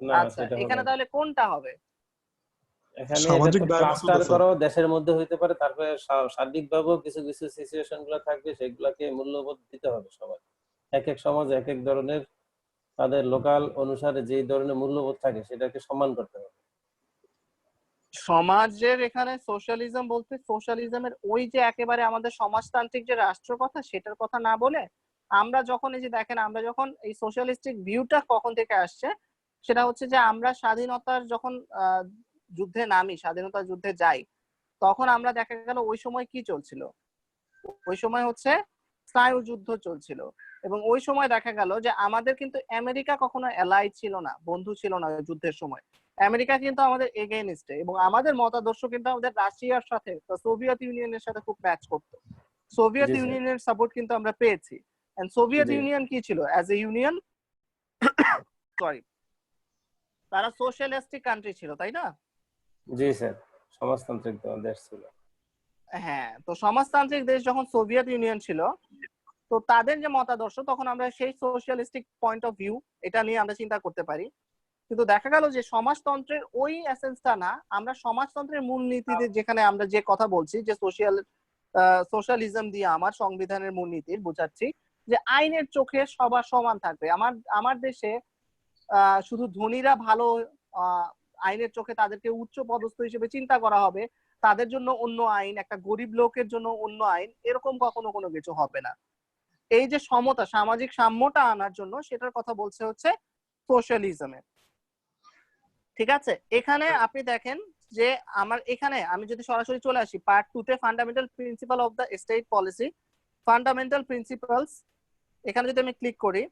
না, আচ্ছা, সেটা হবে এখানে না। তাহলে কোনটা হবে? এখানে সামাজিক এটা দায়বদ্ধতা ক্লাস্টার স্যার। করো, দেশের মধ্যে হইতে পারে, তারপরে সার্বিকভাবেও কিছু কিছু সিচুয়েশন গুলো থাকবে, সেগুলাকে মূল্যবোধ দিতে হবে সবাই। এক এক সমাজ এক এক ধরনের, তাদের লোকাল অনুসারে যেই ধরনের মূল্যবোধ থাকে সেটাকে সম্মান করতে হবে। সমাজের এখানে সোশ্যালিজম বলতে সোশ্যালিজমের ওই যে একেবারে আমাদের সমাজতান্ত্রিক যে রাষ্ট্র কথা, সেটার কথা না বলে আমরা যখন এই যে দেখেন, আমরা যখন এই সোশ্যালিস্টিক ভিউটা কখন থেকে আসছে, সেটা হচ্ছে যে আমরা স্বাধীনতার যখন যুদ্ধে নামি, স্বাধীনতা যুদ্ধে যাই, তখন আমরা দেখা গেল ওই সময় কি চলছিল, ওই সময় হচ্ছে স্নায়ু যুদ্ধ চলছিল। এবং ওই সময় দেখা গেল যে আমাদের কিন্তু আমেরিকা কখনো অ্যালাই ছিল না, বন্ধু ছিল না ওই যুদ্ধের সময়। আমেরিকা কিন্তু আমাদের এগেইনস্টে, এবং আমাদের মতাদর্শ কিন্তু আমাদের রাশিয়ার সাথে, সোভিয়েত ইউনিয়নের সাথে খুব ম্যাচ করতো। সোভিয়েত জি স্যার। ইউনিয়নের সাপোর্ট কিন্তু আমরা পেয়েছি। এন্ড সোভিয়েত জি। ইউনিয়ন কি ছিল অ্যাজ এ ইউনিয়ন, সরি, তারা সোশ্যালিস্টিক কান্ট্রি ছিল, তাই না? জি স্যার, সমাজতান্ত্রিক দেশ ছিল। হ্যাঁ, তো সমাজতান্ত্রিক দেশ যখন সোভিয়েত ইউনিয়ন ছিল, তো তাদের যে মতাদর্শ, তখন আমরা সেই সোশ্যালিস্টিক পয়েন্ট অফ ভিউ এটা নিয়ে আমরা চিন্তা করতে পারি। কিন্তু দেখা গেল যে সমাজতন্ত্রের ওই এসেন্সটা না, আমরা সমাজতন্ত্রের মূলনীতিতে যেখানে আমরা যে কথা বলছি যে সোশ্যালিজম দিয়ে আমার সংবিধানের মূলনীতির বোঝাচ্ছি যে আইনের চোখে সবার সমান থাকবে। আমার দেশে শুধু ধনীরা ভালো, আইনের চোখে তাদেরকে উচ্চ পদস্থ হিসেবে চিন্তা করা হবে, তাদের জন্য অন্য আইন, একটা গরিব লোকের জন্য অন্য আইন, এরকম কখনো কোনো কিছু হবে না। এই যে সমতা, সামাজিক সাম্যটা আনার জন্য, সেটার কথা বলছে হচ্ছে সোশ্যালিজমে। ঠিক আছে, এখানে আপনি দেখেন যে আমার এখানে আমি যদি সরাসরি চলে আসি পার্ট 2 তে, fundamental principle of the state policy, fundamental principles, এখানে যদি আমি ক্লিক করি,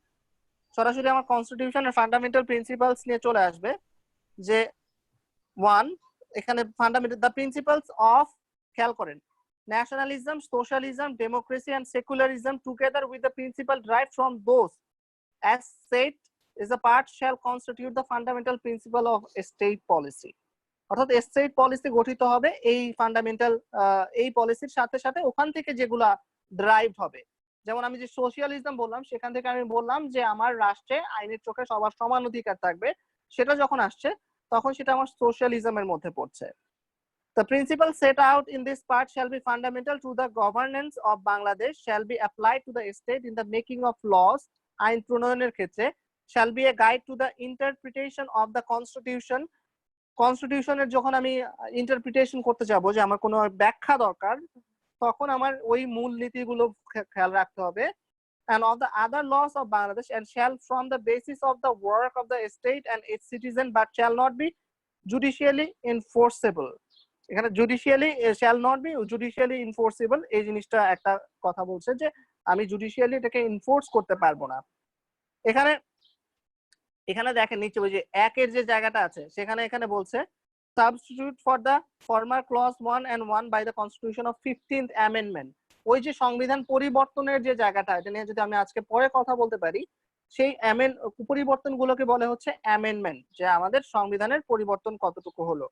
সরাসরি আমার কনস্টিটিউশনের ফান্ডামেন্টাল প্রিন্সিপালস নিয়ে চলে আসবে। যে 1, এখানে ফান্ডামেন্টাল দ্য প্রিন্সিপালস অফ, খেয়াল করেন, nationalism, socialism, democracy and secularism together with the principle derived from those as said is a part shall constitute the fundamental principle of state policy. অর্থাৎ state policy গঠিত হবে এই fundamental, এই পলিসির সাথে সাথে ওখান থেকে যেগুলা ড্রাইভ হবে। যেমন আমি যে সোশ্যালিজম বললাম, সেখান থেকে আমি বললাম যে আমার রাষ্ট্রে আইনের চোখে সবার সমান অধিকার থাকবে, সেটা যখন আসছে তখন সেটা আমার সোশ্যালিজমের মধ্যে পড়ছে। The principle set out in this part shall be fundamental to the governance of Bangladesh, shall be applied to the state in the making of laws, আইন প্রণয়নের ক্ষেত্রে, shall be a guide to the interpretation of the constitution. কনস্টিটিউশনের যখন আমি interpretation করতে যাব, যে আমার কোনো ব্যাখ্যা দরকার, তখন আমার ওই মূল নীতিগুলো খেয়াল রাখতে হবে। And of the other laws of Bangladesh, and shall from the basis of the work of the state and its citizen, but shall not be judicially enforceable. এখানে judicially shall not be judicially enforceable, এই জিনিসটা একটা কথা বলছে যে আমি judicially এটাকে enforce করতে পারবো না। এখানে দেখেন নিচে ওই যে একের যে জায়গাটা আছে, সেখানে এখানে বলছে substitute for the former clause 1 and 1 by the constitution of 15th amendment. ওই যে সংবিধান পরিবর্তনের যে জায়গাটা, এটা নিয়ে যদি আমি আজকে পরে কথা বলতে পারি, সেই পরিবর্তনগুলোকে বলে হচ্ছে অ্যামেন্ডমেন্ট, যে আমাদের সংবিধানের পরিবর্তন কতটুকু হলো।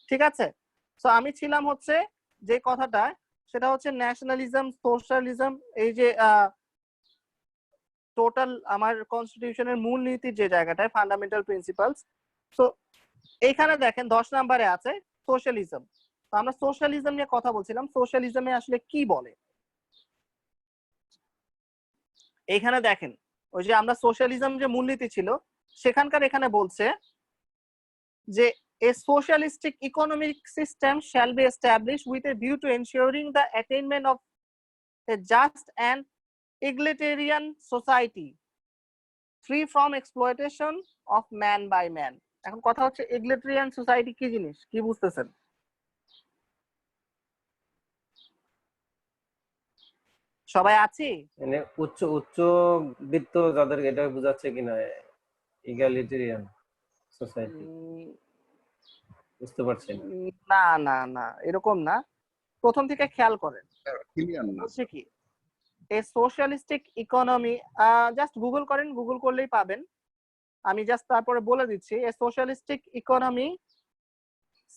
ঠিক আছে, তো আমি ছিলাম হচ্ছে যে কথাটা, সেটা হচ্ছে ন্যাশনালিজম, সোশ্যালিজম, এই যে টোটাল আমার কনস্টিটিউশনের মূলনীতির যে জায়গাটায় ফান্ডামেন্টাল প্রিন্সিপালস। তো এইখানে দেখেন 10 নম্বরে আছে সোশ্যালিজম। তো আমরা সোশ্যালিজম নিয়ে কথা বলছিলাম, সোশ্যালিজমে আসলে কি বলে। এইখানে দেখেন ওই যে আমরা সোশ্যালিজম যে মূলনীতি ছিল সেখানকার এখানে বলছে যে a socialistic economic system shall be established with a view to ensuring the attainment of a just and egalitarian society free from exploitation of man by man. এখন কথা হচ্ছে egalitarian society কি জিনিস, কি বুঝতেছেন? সবাই আছি? মানে উচ্চ বিত্ত যাদের, এটা বোঝাচ্ছে কিনা ইগালিটেরিয়ান সোসাইটি? বুঝতে পারছেন? না না না, এরকম না, প্রথম থেকে খেয়াল করেন। ক্লিয়ার না। হচ্ছে কি a socialistic economy, just Google করেন, গুগল করলেই পাবেন। আমি জাস্ট তারপরে বলে দিচ্ছি, a socialistic economy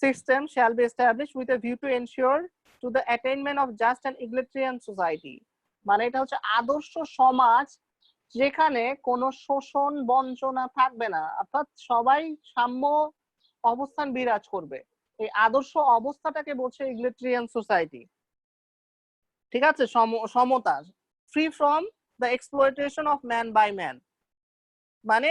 system shall be established with a view to ensure to the attainment of just and egalitarian society. মানে এটা হচ্ছে আদর্শ সমাজ যেখানে কোনো শোষণ বঞ্চনা থাকবে না, অর্থাৎ সবাই সাম্য অবস্থান বিরাজ করবে। এই আদর্শ অবস্থাটাকে বলছে ইগলিটারিয়ান সোসাইটি। ঠিক আছে, সমতা, free from the exploitation of man by man. মানে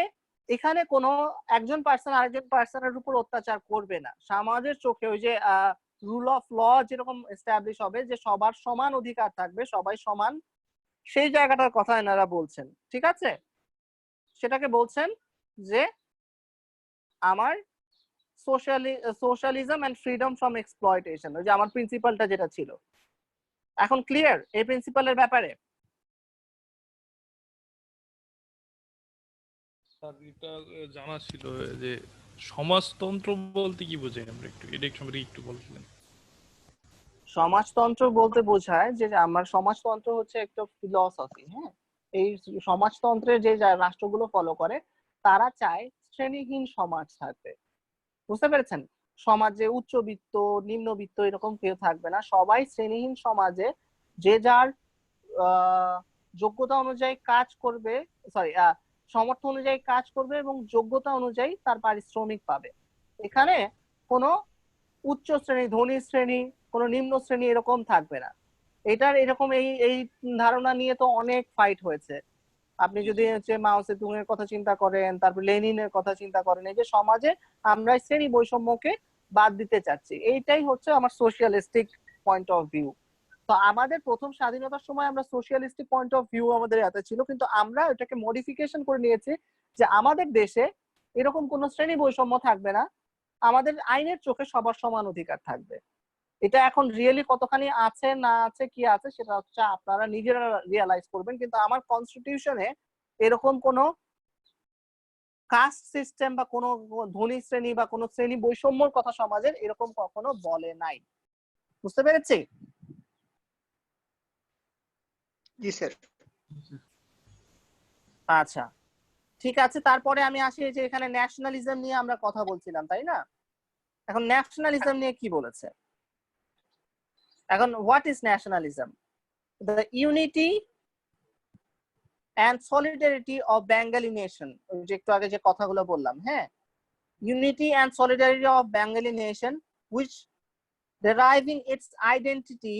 এখানে কোনো একজন পার্সন আরেকজন পার্সনের উপর অত্যাচার করবে না। সমাজের চোখে ওই যে রুল অফ ল যেরকম এস্টাবলিশ হবে, যে সবার সমান অধিকার থাকবে, সবাই সমান, সেই জায়গাটার কথা এনারা বলছেন। ঠিক আছে, সেটাকে বলছেন যে আমার socialism and freedom from exploitation, ওই যে আমার প্রিন্সিপালটা যেটা ছিল। এখন ক্লিয়ার এই প্রিন্সিপালের ব্যাপারে? স্যার এটা জানা ছিল যে সমাজতন্ত্র বলতে কি বোঝায়, আমরা একটু এটা সম্পর্কে একটু বলছিলেন। সমাজতন্ত্র বলতে বোঝায় যে আমার সমাজতন্ত্র হচ্ছে একটা ফিলসফি। হ্যাঁ, এই সমাজতন্ত্রের যে রাষ্ট্রগুলো ফলো করে তারা চায় শ্রেণীহীন সমাজ থাকবে। বুঝতে পেরেছেন? সমাজে উচ্চবিত্ত নিম্নবিত্ত এরকম কেউ থাকবে না, সবাই শ্রেণীহীন সমাজে যে যার যোগ্যতা অনুযায়ী কাজ করবে, সরি সামর্থ্য অনুযায়ী কাজ করবে এবং যোগ্যতা অনুযায়ী তার পারিশ্রমিক পাবে। এখানে কোনো উচ্চ শ্রেণী, ধনী শ্রেণী, কোনো নিম্ন শ্রেণী এরকম থাকবে না। এটার এরকম এই ধারণা নিয়ে তো অনেক ফাইট হয়েছে। আপনি যদি হচ্ছে মাও সেতুং এর কথা চিন্তা করেন, তারপর লেনিনের কথা চিন্তা করেন, এই যে সমাজে আমরা শ্রেণী বৈষম্যকে বাদ দিতে চাচ্ছি, এইটাই হচ্ছে আমার সোশিয়ালিস্টিক পয়েন্ট অফ ভিউ। তো আমাদের প্রথম স্বাধীনতার সময় আমরা সোশিয়ালিস্টিক পয়েন্ট অফ ভিউ আমাদের হাতে ছিল, কিন্তু আমরা এটাকে মডিফিকেশন করে নিয়েছি যে আমাদের দেশে এরকম কোনো শ্রেণী বৈষম্য থাকবে না, আমাদের আইনের চোখে সবার সমান অধিকার থাকবে। এটা এখন রিয়েলি কতখানি আছে না আছে কি আছে সেটা হচ্ছে আপনারা নিজেরা রিয়ালাইজ করবেন, কিন্তু আমার কনস্টিটিউশনে এরকম কোনো কাস্ট সিস্টেম বা কোনো ধনী শ্রেণী বা কোনো শ্রেণী বৈষম্যর কথা সমাজের এরকম কখনো বলে নাই। বুঝতে পেরেছি? জি স্যার। আচ্ছা, ঠিক আছে। তারপরে আমি আসি যে এখানে ন্যাশনালিজম নিয়ে আমরা কথা বলছিলাম, তাই না? এখন ন্যাশনালিজম নিয়ে কি বলেছে? এখন what is nationalism? The unity and solidarity of Bengali nation, যে একটু আগে যে কথাগুলো বললাম, হ্যাঁ, unity and solidarity of Bengali nation which deriving its identity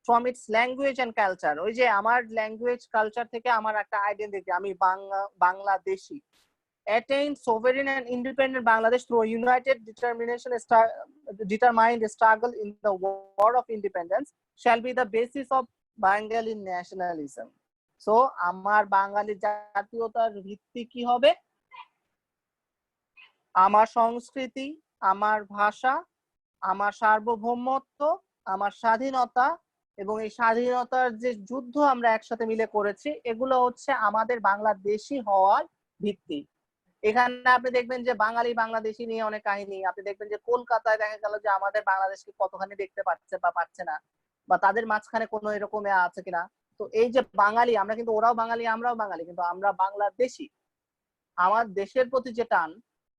from its language and culture। ওই যে আমার ল্যাঙ্গুয়েজ কালচার থেকে আমার একটা আইডেন্টিটি, আমি Bangladeshi, attained sovereign and independent Bangladesh through a united determined struggle in the war of independence shall be the basis of Bengali nationalism। So আমার বাঙালি জাতীয়তার ভিত্তি কি হবে? আমার সংস্কৃতি, আমার ভাষা, আমার সার্বভৌমত্ব, আমার স্বাধীনতা, এবং এই স্বাধীনতার যে যুদ্ধ আমরা একসাথে মিলে করেছি, এগুলো হচ্ছে আমাদের বাংলাদেশী হওয়ার ভিত্তি। এখানে আপনি দেখবেন যে বাঙালি বাংলাদেশি নিয়ে অনেক কাহিনী। আপনি দেখবেন যে কলকাতায় দেখা গেল যে আমাদের বাংলাদেশকে কতখানি দেখতে পাচ্ছে বা পাচ্ছে না, বা তাদের মাঝখানে কোনো এরকম আছে কিনা। তো এই যে বাঙালি, আমরা কিন্তু, ওরাও বাঙালি আমরাও বাঙালি, কিন্তু আমরা বাংলাদেশি। আমার দেশের প্রতি যে টান,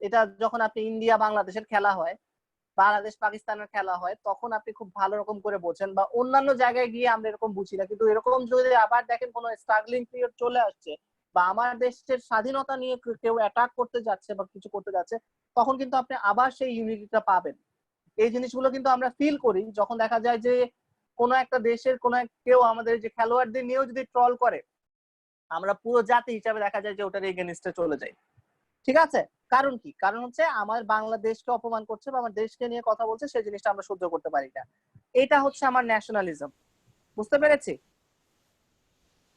এটা যখন আপনি ইন্ডিয়া বাংলাদেশের খেলা হয়, বাংলাদেশ পাকিস্তানের খেলা হয়, তখন আপনি খুব ভালো রকম করে বোঝেন। বা অন্যান্য জায়গায় গিয়ে আমরা এরকম বুঝি না, কিন্তু এরকম যদি আবার দেখেন কোনো স্ট্রাগলিং পিরিয়ড চলে আসছে বা আমার দেশের স্বাধীনতা নিয়ে কেউ অ্যাটাক করতে যাচ্ছে বা কিছু করতে যাচ্ছে, তখন কিন্তু আপনি আবার সেই ইউনিটিটা পাবেন। এই জিনিসগুলো কিন্তু আমরা ফিল করি যখন দেখা যায় যে কোনো একটা দেশের কোনো কেউ আমাদের যে খেলোয়াড়দের নিয়েও যদি ট্রল করে, আমরা পুরো জাতি হিসাবে দেখা যায় যে ওটার এগেনিস্টে চলে যাই। ঠিক আছে? কারণ কি? কারণ হচ্ছে আমার বাংলাদেশকে অপমান করছে বা আমার দেশকে নিয়ে কথা বলছে, সেই জিনিসটা আমরা সহ্য করতে পারি না। এটা হচ্ছে আমার ন্যাশনালিজম। বুঝতে পেরেছি?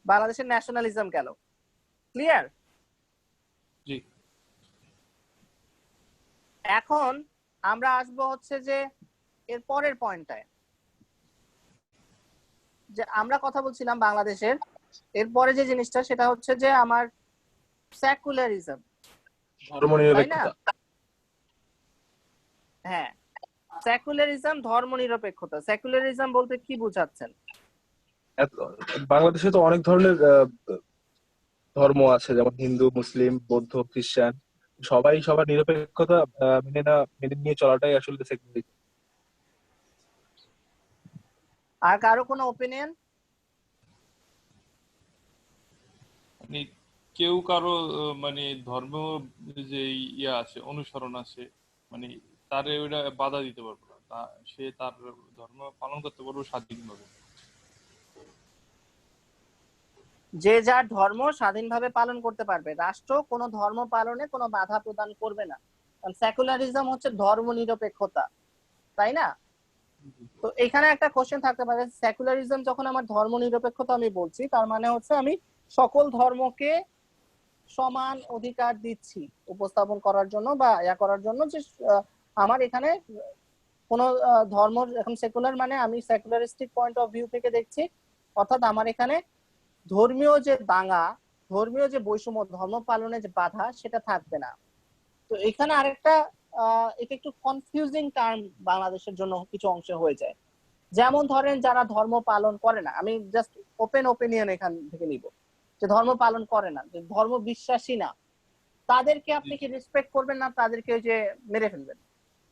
বাংলাদেশের ন্যাশনালিজম গেল। ক্লিয়ার? জি। এখন আমরা আসবো হচ্ছে যে এর পরের পয়েন্টটায়, যে আমরা কথা বলছিলাম বাংলাদেশের। এরপরে যে জিনিসটা সেটা হচ্ছে যে আমার সেকুলারিজম, তাই না? হ্যাঁ, সেকুলারিজম, ধর্মনিরপেক্ষতা। সেকুলারিজম বলতে কি বোঝাচ্ছেন? বাংলাদেশে তো অনেক ধরনের ধর্ম আছে, যেমন হিন্দু, মুসলিম, বৌদ্ধ, খ্রিস্টান। সবাই সবার নিরপেক্ষতা মেনে নিয়ে চলাটাই আসলে সেকুলারিজম। আর কারো কোনো ওপিনিয়ন? মানে কেউ কারো মানে ধর্ম যে ইয়া আছে, অনুসরণ আছে, মানে তারে ওইটা বাধা দিতে পারবে না, সে তার ধর্ম পালন করতে পারবে স্বাধীনভাবে। যে যার ধর্ম স্বাধীনভাবে পালন করতে পারবে, রাষ্ট্র কোনো ধর্ম পালনে কোনো বাধা প্রদান করবে না। কারণ সেকুলারিজম হচ্ছে ধর্ম নিরপেক্ষতা, তাই না? তো এখানে একটা কোশ্চেন থাকতে পারে, সেকুলারিজম যখন আমার ধর্ম নিরপেক্ষতা আমি বলছি, তার মানে হচ্ছে আমি সকল ধর্মকে সমান অধিকার দিচ্ছি উপস্থাপন করার জন্য বা ইয়া করার জন্য, যে আমার এখানে কোনো ধর্ম, এখন সেকুলার মানে আমি সেকুলারিস্টিক পয়েন্ট অফ ভিউ থেকে দেখছি, অর্থাৎ আমার এখানে ধর্মীয় যে দাঙ্গা, ধর্মীয় যে বৈষম্য, ধর্ম পালনে যে বাধা, সেটা থাকবে না। তো এখানে আরেকটা এটা একটু কনফিউজিং টার্ম বাংলাদেশের জন্য কিছু অংশে হয়ে যায়। যেমন ধরেন যারা ধর্ম পালন করে না, আমি জাস্ট ওপেন ওপিনিয়ন এখান থেকে নিব, যে ধর্ম পালন করে না, যে ধর্ম বিশ্বাসী না, তাদেরকে আপনি কি রেসপেক্ট করবেন না তাদেরকে যে মেরে ফেলবেন?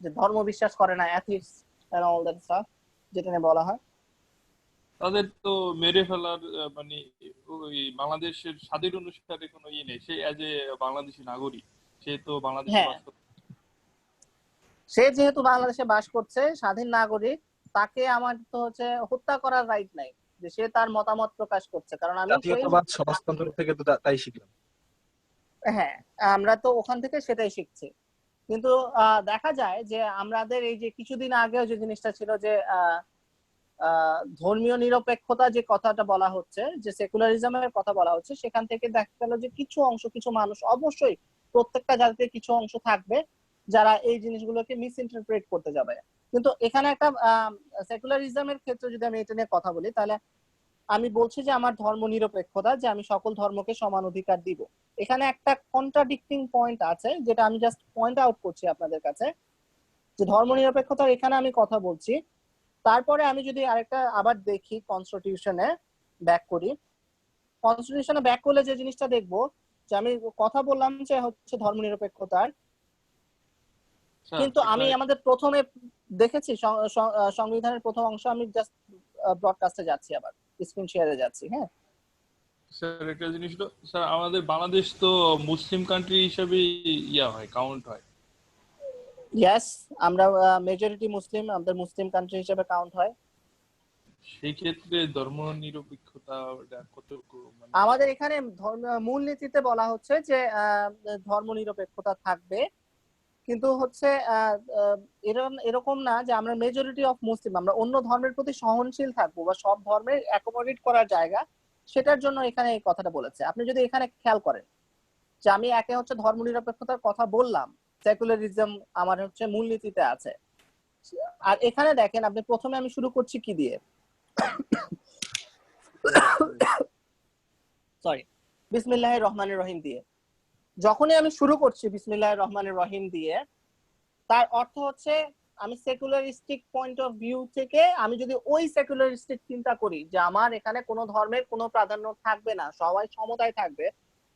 যে ধর্ম বিশ্বাস করে না, atheist and all that stuff যেটা নিয়ে বলা হয়, তাদের তো মেরে ফেলার মানে ওই বাংলাদেশের স্বাধীন অনুসারে কোনো ইয়ে নেই। সে অ্যাজ এ বাংলাদেশি নাগরিক, সে তো বাংলাদেশে হ্যাঁ, বাস করতে। সে যেহেতু বাংলাদেশে বাস করছে, স্বাধীন নাগরিক, তাকে আমার তো হচ্ছে হত্যা করার রাইট নাই, যে সে তার মতামত প্রকাশ করছে। কারণ আমি সেই, জাতীয়তাবাদ সমাজতন্ত্র থেকে তো তাই শিখলাম। হ্যাঁ, আমরা তো ওখান থেকে সেটাই শিখছি। কিন্তু দেখা যায় যে আমাদের এই যে কিছুদিন আগেও যে জিনিসটা ছিল, যে ধর্মীয় নিরপেক্ষতা যে কথাটা বলা হচ্ছে, যে সেকুলারিজমের কথা বলা হচ্ছে, সেখান থেকে দেখা গেল যে কিছু অংশ, কিছু মানুষ, অবশ্যই প্রত্যেকটা জাতিতে কিছু অংশ থাকবে যারা এই জিনিসগুলোকে মিস ইন্টারপ্রেট করতে যাবে। কিন্তু এখানে একটা সেকুলারিজমের ক্ষেত্রে যদি আমি এটা নিয়ে কথা বলি, তাহলে আমি বলছি যে আমার ধর্ম নিরপেক্ষতা, যে আমি সকল ধর্মকে সমান অধিকার দিব। এখানে একটা কন্ট্রাডিক্টিং পয়েন্ট আছে, যেটা আমি জাস্ট পয়েন্ট আউট করছি আপনাদের কাছে, যে ধর্ম নিরপেক্ষতার এখানে আমি কথা বলছি। তারপরে আমি যদি আরেকটা আবার দেখি, কনস্টিটিউশনে ব্যাক করি, কনস্টিটিউশনে ব্যাক করলে যে জিনিসটা দেখবো, যে আমি কথা বললাম যে হচ্ছে ধর্ম নিরপেক্ষতার, কিন্তু আমি আমাদের প্রথমে দেখেছি সংবিধানের প্রথম অংশ, আমি জাস্ট ব্রডকাস্টে যাচ্ছি, আবার স্ক্রিন শেয়ারে যাচ্ছি। হ্যাঁ স্যার, একটা জিনিস হলো স্যার, আমাদের বাংলাদেশ তো মুসলিম কান্ট্রি হিসেবে ইয়া হয়, কাউন্ট হয়। ইয়েস, আমরা মেজরিটি মুসলিম, আমাদের মুসলিম কান্ট্রি হিসেবে কাউন্ট হয়। সেই ক্ষেত্রে ধর্ম নিরপেক্ষতা কতটুকু মানে আমাদের এখানে মূলনীতিতে বলা হচ্ছে যে ধর্ম নিরপেক্ষতা থাকবে, কিন্তু হচ্ছে এরকম না যে আমরা মেজরিটি অফ মুসলিম, আমরা অন্য ধর্মের প্রতি সহনশীল থাকবো বা সব ধর্মের অ্যাকোমোডেট করার জায়গা, সেটার জন্য এখানে এই কথাটা বলেছে। আপনি যদি এখানে খেয়াল করেন, যে আমি একে হচ্ছে ধর্ম নিরপেক্ষতার কথা বললাম, সেকুলারিজম আমার হচ্ছে মূলনীতিতে আছে। আর এখানে দেখেন, আপনি প্রথমে আমি শুরু করছি কি দিয়ে, সরি, বিসমিল্লাহির রহমানির রহিম দিয়ে। যখনই আমি শুরু করছি বিসমিল্লাহির রহমানির রহিম দিয়ে, তার অর্থ হচ্ছে আমি সেকুলারিস্টিক পয়েন্ট অফ ভিউ থেকে আমি যদি ওই সেকুলারিস্টিক চিন্তা করি যে আমার এখানে কোনো ধর্মের কোনো প্রাধান্য থাকবে না, সবাই সমতায় থাকবে,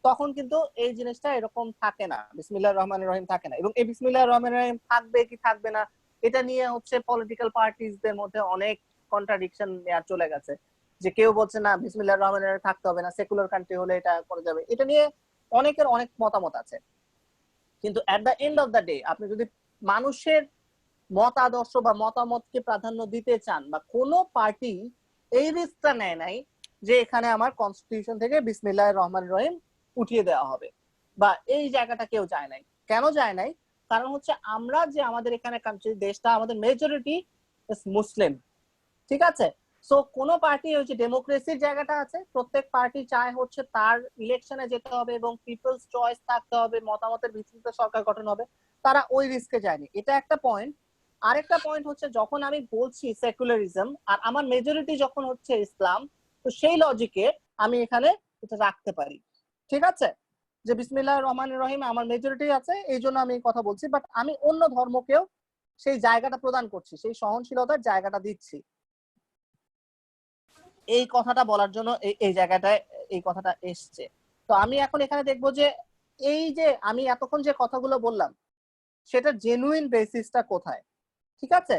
তখন কিন্তু এই জিনিসটা এরকম থাকে না, বিসমিল্লাহির রহমানির রহিম থাকে না। এবং এই বিসমিল্লাহির রহমানির রহিম থাকবে কি থাকবে না এটা নিয়ে হচ্ছে পলিটিক্যাল পার্টিজদের মধ্যে অনেক কন্ট্রাডিকশন চলে গেছে, যে কেউ বলছে না বিসমিল্লাহির রহমানির রহিম থাকতে হবে না, সেকুলার কান্ট্রি হলে এটা করা যাবে। এটা নিয়ে অনেকের অনেক মতামত আছে, কিন্তু at the end of the day আপনি যদি মানুষের মত আদর্শ বা মতামতকে প্রাধান্য দিতে চান, বা কোনো পার্টি এই রিস্কটা নেয় নাই যে এখানে আমার কনস্টিটিউশন থেকে বিসমিল্লাহির রহমানির রহিম উঠিয়ে দেওয়া হবে, বা এই জায়গাটা কেউ যায় নাই। কেন যায় নাই? কারণ হচ্ছে আমরা যে আমাদের এখানে কান্ট্রি দেশটা আমাদের মেজরিটি মুসলিম, ঠিক আছে? সো কোন পার্টি হচ্ছে ডেমোক্রেসির জায়গাটা আছে, প্রত্যেক পার্টি চায় হচ্ছে তার ইলেকশনে যেতে হবে এবং পিপলস চয়েস থাকতে হবে, মতামতের ভিত্তিতে সরকার গঠন হবে, তারা ওই রিস্কে যায়নি। এটা একটা পয়েন্ট। আরেকটা পয়েন্ট হচ্ছে যখন আমি বলছি সেকুলারিজম আর আমার মেজরিটি যখন হচ্ছে ইসলাম, তো সেই লজিকে আমি এখানে এটা রাখতে পারি, ঠিক আছে, যে বিসমিল্লাহির রহমানির রহিম আমার মেজরিটি আছে এই জন্য আমি এই কথা বলছি, বাট আমি অন্য ধর্মকেও সেই জায়গাটা প্রদান করছি, সেই সহনশীলতার জায়গাটা দিচ্ছি। এই কথাটা বলার জন্য এই জায়গাটায় এই কথাটা এসছে। তো আমি এখন এখানে দেখবো যে এই যে আমি এতক্ষণ যে কথাগুলো বললাম সেটা জেনুইন বেসিসটা কোথায়, ঠিক আছে?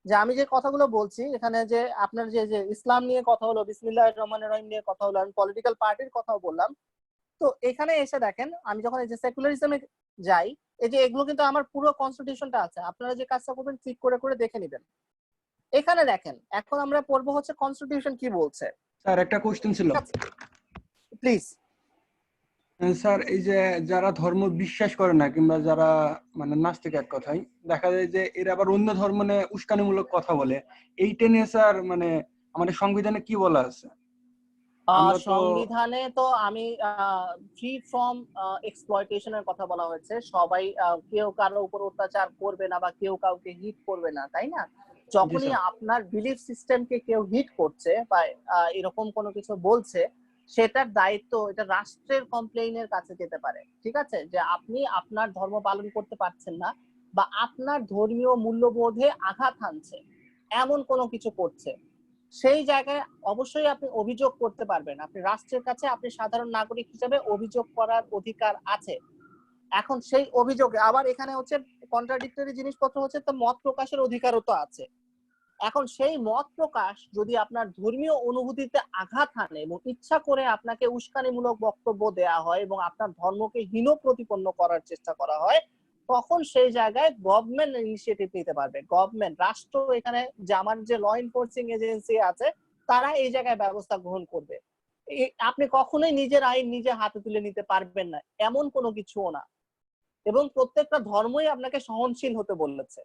যে আমি যে কথাগুলো বলছি এখানে, যে আপনার যে যে ইসলাম নিয়ে কথা হলো, বিসমিল্লাহির রহমানির রহিম নিয়ে কথা হলো, আমি পলিটিক্যাল পার্টির কথাও বললাম, তো এখানে এসে দেখেন আমি যখন এই যে সেকুলারিজমে যাই, এই যে এগুলো কিন্তু আমার পুরো কনস্টিটিউশনটা আছে, আপনারা যে কাজটা করবেন ক্লিক করে করে দেখে নেবেন। এখানে দেখেন এখন আমরা পড়বো হচ্ছে কনস্টিটিউশন কি বলছে। স্যার একটা কোশ্চেন ছিল প্লিজ। স্যার, এই যে যারা ধর্ম বিশ্বাস করে না কিংবা যারা মানে নাস্তিক, এক কথায় দেখা যায় যে এরা আবার অন্য ধর্ম নিয়ে উস্কানিমূলক কথা বলে, এইটা নিয়ে স্যার মানে আমাদের সংবিধানে কি বলা আছে? আমরা তো সংবিধানে তো আমি ফ্রি ফ্রম এক্সপ্লয়টেশনের কথা বলা হয়েছে, সবাই কেউ কারো উপর অত্যাচার করবে না বা কেউ কাউকে হিট করবে না, তাই না? যখনই আপনার বিলিফ সিস্টেমকে কেউ হিট করছে বা এরকম কোনো কিছু বলছে, সেটার দায়িত্ব এটা রাষ্ট্রের কমপ্লেইনের কাছে যেতে পারে, ঠিক আছে, যে আপনি আপনার ধর্ম পালন করতে পারছেন না বা আপনার ধর্মীয় মূল্যবোধে আঘাত হানছে এমন কোনো কিছু করছে, সেই জায়গায় অবশ্যই আপনি অভিযোগ করতে পারবেন। আপনি রাষ্ট্রের কাছে আপনি সাধারণ নাগরিক হিসেবে অভিযোগ করার অধিকার আছে। এখন সেই অভিযোগে আবার এখানে হচ্ছে কন্ট্রাডিক্টরি জিনিসপত্র হচ্ছে, তো মত প্রকাশের অধিকারও তো আছে। এখন সেই মত প্রকাশ যদি আপনার ধর্মীয় অনুভূতিতে আঘাত হানে এবং ইচ্ছা করে আপনাকে উস্কানিমূলক বক্তব্য দেয়া হয় এবং আপনার ধর্মকে হীন প্রতিপন্ন করার চেষ্টা করা হয়, তখন সেই জায়গায় গভর্নমেন্ট ইনিশিয়েটিভ নিতে পারবে। গভর্নমেন্ট, রাষ্ট্র, এখানে যে আমার যে ল এনফোর্সিং এজেন্সি আছে তারা এই জায়গায় ব্যবস্থা গ্রহণ করবে। আপনি কখনোই নিজের আইন নিজে হাতে তুলে নিতে পারবেন না, এমন কোনো কিছুও না। এবং প্রত্যেকটা ধর্মই আপনাকে সহনশীল হতে বলেছে।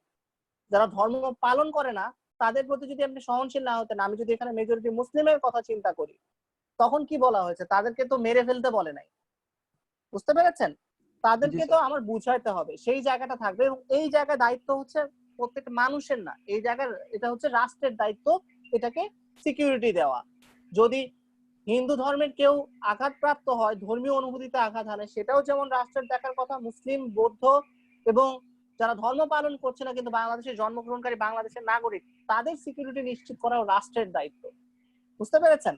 যারা ধর্ম পালন করে না তাদের প্রতি যদি আপনি সহনশীল না হতেন, আমি যদি এখানে মেজরিটি মুসলিমের কথা চিন্তা করি, তখন কি বলা হয়েছে? তাদেরকে তো মেরে ফেলতে বলে নাই, বুঝতে পেরেছেন? তাদেরকে তো আমার বুঝাইতে হবে, সেই জায়গাটা থাকবে। এবং এই জায়গায় দায়িত্ব হচ্ছে প্রত্যেকটা মানুষের না, এই জায়গার এটা হচ্ছে রাষ্ট্রের দায়িত্ব এটাকে সিকিউরিটি দেওয়া। যদি হিন্দু ধর্মের কেউ আঘাতপ্রাপ্ত হয়, ধর্মীয় অনুভূতিতে আঘাত হানে, সেটাও যেমন রাষ্ট্রের দেখার কথা। মুসলিম, বৌদ্ধ এবং যারা ধর্ম পালন করছে না কিন্তু বাংলাদেশে জন্মগ্রহণকারী বাংলাদেশের নাগরিক, তাদের সিকিউরিটি নিশ্চিত করাও রাষ্ট্রের দায়িত্ব, বুঝতে পেরেছেন?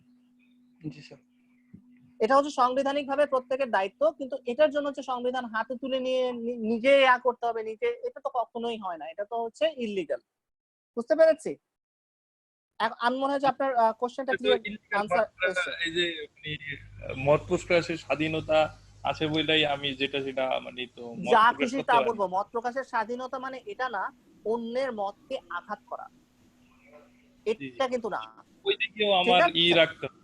এটা হচ্ছে সাংবিধানিক ভাবে প্রত্যেকের দায়িত্ব, কিন্তু এটার জন্য হচ্ছে সংবিধান হাতে তুলে নিয়ে নিজে করতে হবে নিজে, এটা তো কখনোই হয় না, এটা তো হচ্ছে ইললিগাল, বুঝতে পেরেছি? আমি মনে হয় যে আপনার কোশ্চেনটা ক্লিয়ার আনসার এসেছে। এই যে মত প্রকাশের স্বাধীনতা আছে বলেই আমি যেটা সেটা মানে তো যা খুশি তা বলবো। মত প্রকাশের স্বাধীনতা মানে এটা না অন্যের মতকে আঘাত করা, এটা কিন্তু না। ওই দিকেও আমার রাখতে হবে,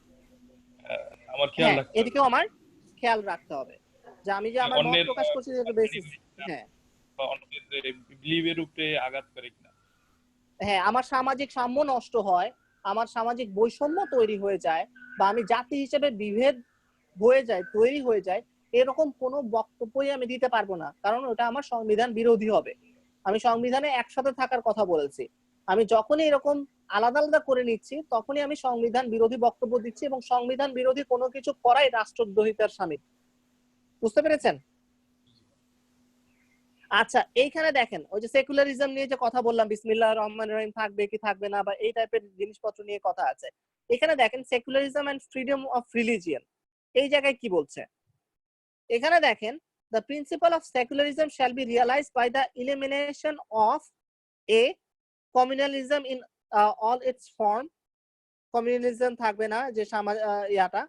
আমার খেয়াল রাখতে হবে, এদিকেও আমার খেয়াল রাখতে হবে যে আমি যে আমার মত প্রকাশ করছি এটা বেসিস, অন্যের বিলিভের উপরে আঘাত করে কিনা। আমার সামাজিক সাম্য নষ্ট হয়, আমার সামাজিক বৈষম্য তৈরি হয়ে যায়, বা আমি জাতি হিসেবে বিভেদ হয়ে যায়, তৈরি হয়ে যায়, এরকম কোনো বক্তব্যই আমি দিতে পারবো না, কারণ ওটা আমার সংবিধান বিরোধী হবে। আমি সংবিধানে একসাথে থাকার কথা বলেছি, আমি যখনই এরকম আলাদা আলাদা করে নিচ্ছি তখনই আমি সংবিধান বিরোধী বক্তব্য দিচ্ছি, এবং সংবিধান বিরোধী কোনো কিছু করাই রাষ্ট্রদ্রোহিতার শামিল, বুঝতে পেরেছেন? আচ্ছা এইখানে দেখেন ওই যে সেকুলারিজম নিয়ে যে কথা বললাম, বিসমিল্লাহির রহমানির রহিম থাকবে কি থাকবে না বা এই টাইপের জিনিসপত্র নিয়ে কথা আছে। এখানে দেখেন secularism and freedom of religion, এই জায়গায় কি বলছে? এখানে দেখেন the principle of secularism shall be realized by the elimination of a communalism in all its form, communism থাকবে না যে ইয়াটা,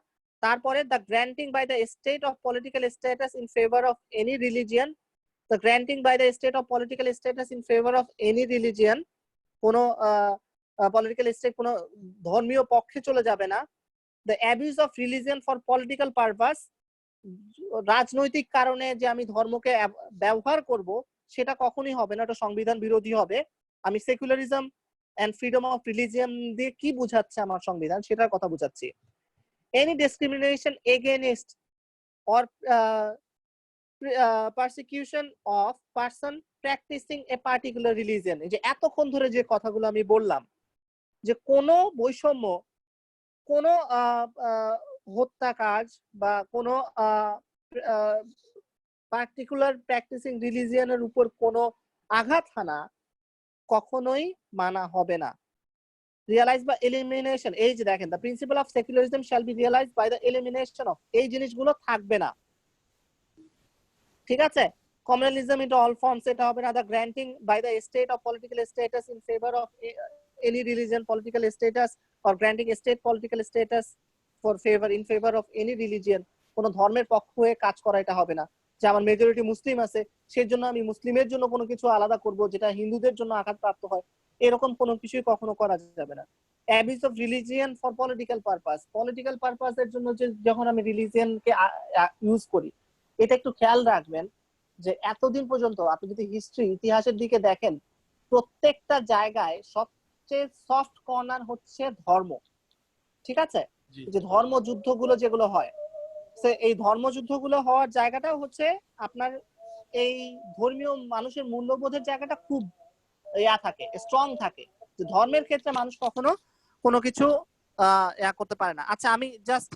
তারপরে the granting by the state of political status in favor of any religion, the granting by the state of political status in favor of any religion, কোনো political state কোনো ধর্মীয় পক্ষে চলে যাবে না, the abuse of religion for political purpose, রাজনৈতিক কারণে যে আমি ধর্মকে ব্যবহার করব সেটা কখনোই হবে না, এটা সংবিধান বিরোধী হবে। আমি secularism and freedom of religion দিয়ে কি বোঝাচ্ছে আমার সংবিধান সেটার কথা বোঝাচ্ছি। Any discrimination against or persecution of person practicing a particular religion, এই যে এতক্ষণ ধরে যে কথাগুলো আমি বললাম যে কোনো বৈষম্য, কোনো হত্যা কাজ বা কোনো পার্টিকুলার প্র্যাকটিসিং রিলিজিয়নের উপর কোনো আঘাত হানা কখনোই মানা হবে না। রিয়ালাইজ বা এলিমিনেশন, এই যে দেখেন the principle of secularism shall be realised by the elimination of, এই জিনিসগুলো থাকবে না, ঠিক আছে? কমিউনালিজম ইন অল ফর্মস, এটা হবে না। The granting by the state of political status in favour of any religion political status, or granting state political status for favour in favour of any religion, কোন ধর্মের পক্ষ হয়ে কাজ করা এটা হবে না। যে আমার মেজরিটি মুসলিম আছে সেই জন্য আমি মুসলিমের জন্য কোনো কিছু আলাদা করব যেটা হিন্দুদের জন্য আঘাতপ্রাপ্ত হয়, এরকম কোনো কিছুই কখনো করা যাবে না। Abuse of religion for political purpose, political পারপাসের জন্য যে যখন আমি রিলিজিয়নকে ইউজ করি, এটা একটু খেয়াল রাখবেন যে এতদিন পর্যন্ত আপনি যদি হিস্ট্রি ইতিহাসের দিকে দেখেন, প্রত্যেকটা জায়গায় সবচেয়ে সফট কর্নার হচ্ছে ধর্ম, ঠিক আছে? যে ধর্মযুদ্ধগুলো যেগুলো হয়, এই ধর্মযুদ্ধগুলো হওয়ার জায়গাটাও হচ্ছে আপনার এই ধর্মীয় মানুষের মূল্যবোধের জায়গাটা খুব ইয়া থাকে, স্ট্রং থাকে, যে ধর্মের ক্ষেত্রে মানুষ কখনো কোনো কিছু ইয়া করতে পারে না। আচ্ছা আমি just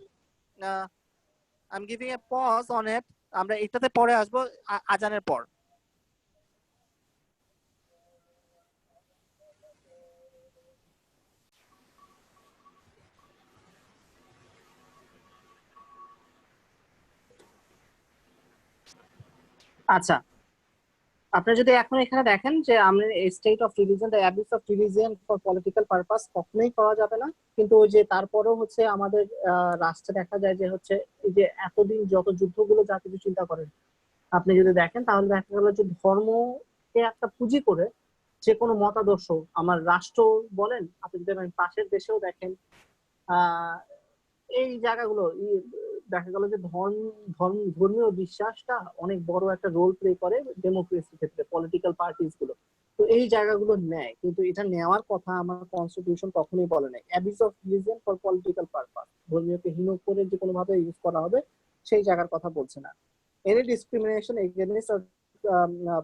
I am giving a pause on it, আমরা এটাতে পরে আসবো আজানের পর। আচ্ছা আপনি যদি এখন এখানে দেখেন যে আমরা state of religion, the abuse of religion for political purpose কখনোই করা যাবে না, কিন্তু ওই যে তারপরেও হচ্ছে আমাদের রাষ্ট্রে দেখা যায় যে হচ্ছে এই যে এতদিন যত যুদ্ধগুলো যা কিছু চিন্তা করেন আপনি যদি দেখেন, তাহলে দেখা গেল যে ধর্মকে একটা পুঁজি করে যে কোনো মতাদর্শ আমার রাষ্ট্র বলেন, আপনি যদি পাশের দেশেও দেখেন এই জায়গাগুলো দেখা গেল যে ধর্মীয় বিশ্বাসটা অনেক বড় একটা রোল প্লে করে ডেমোক্রেসির ক্ষেত্রে, পলিটিক্যাল পার্টিস গুলো তো এই জায়গাগুলো নেয়, কিন্তু এটা নেওয়ার কথা আমার কনস্টিটিউশন কখনোই বলে নাই। Abuse of religion for political purpose, ধর্মীয়কে হীন করে যে কোনো ভাবে ইউজ করা হবে সেই জায়গার কথা বলছে না। Any discrimination against or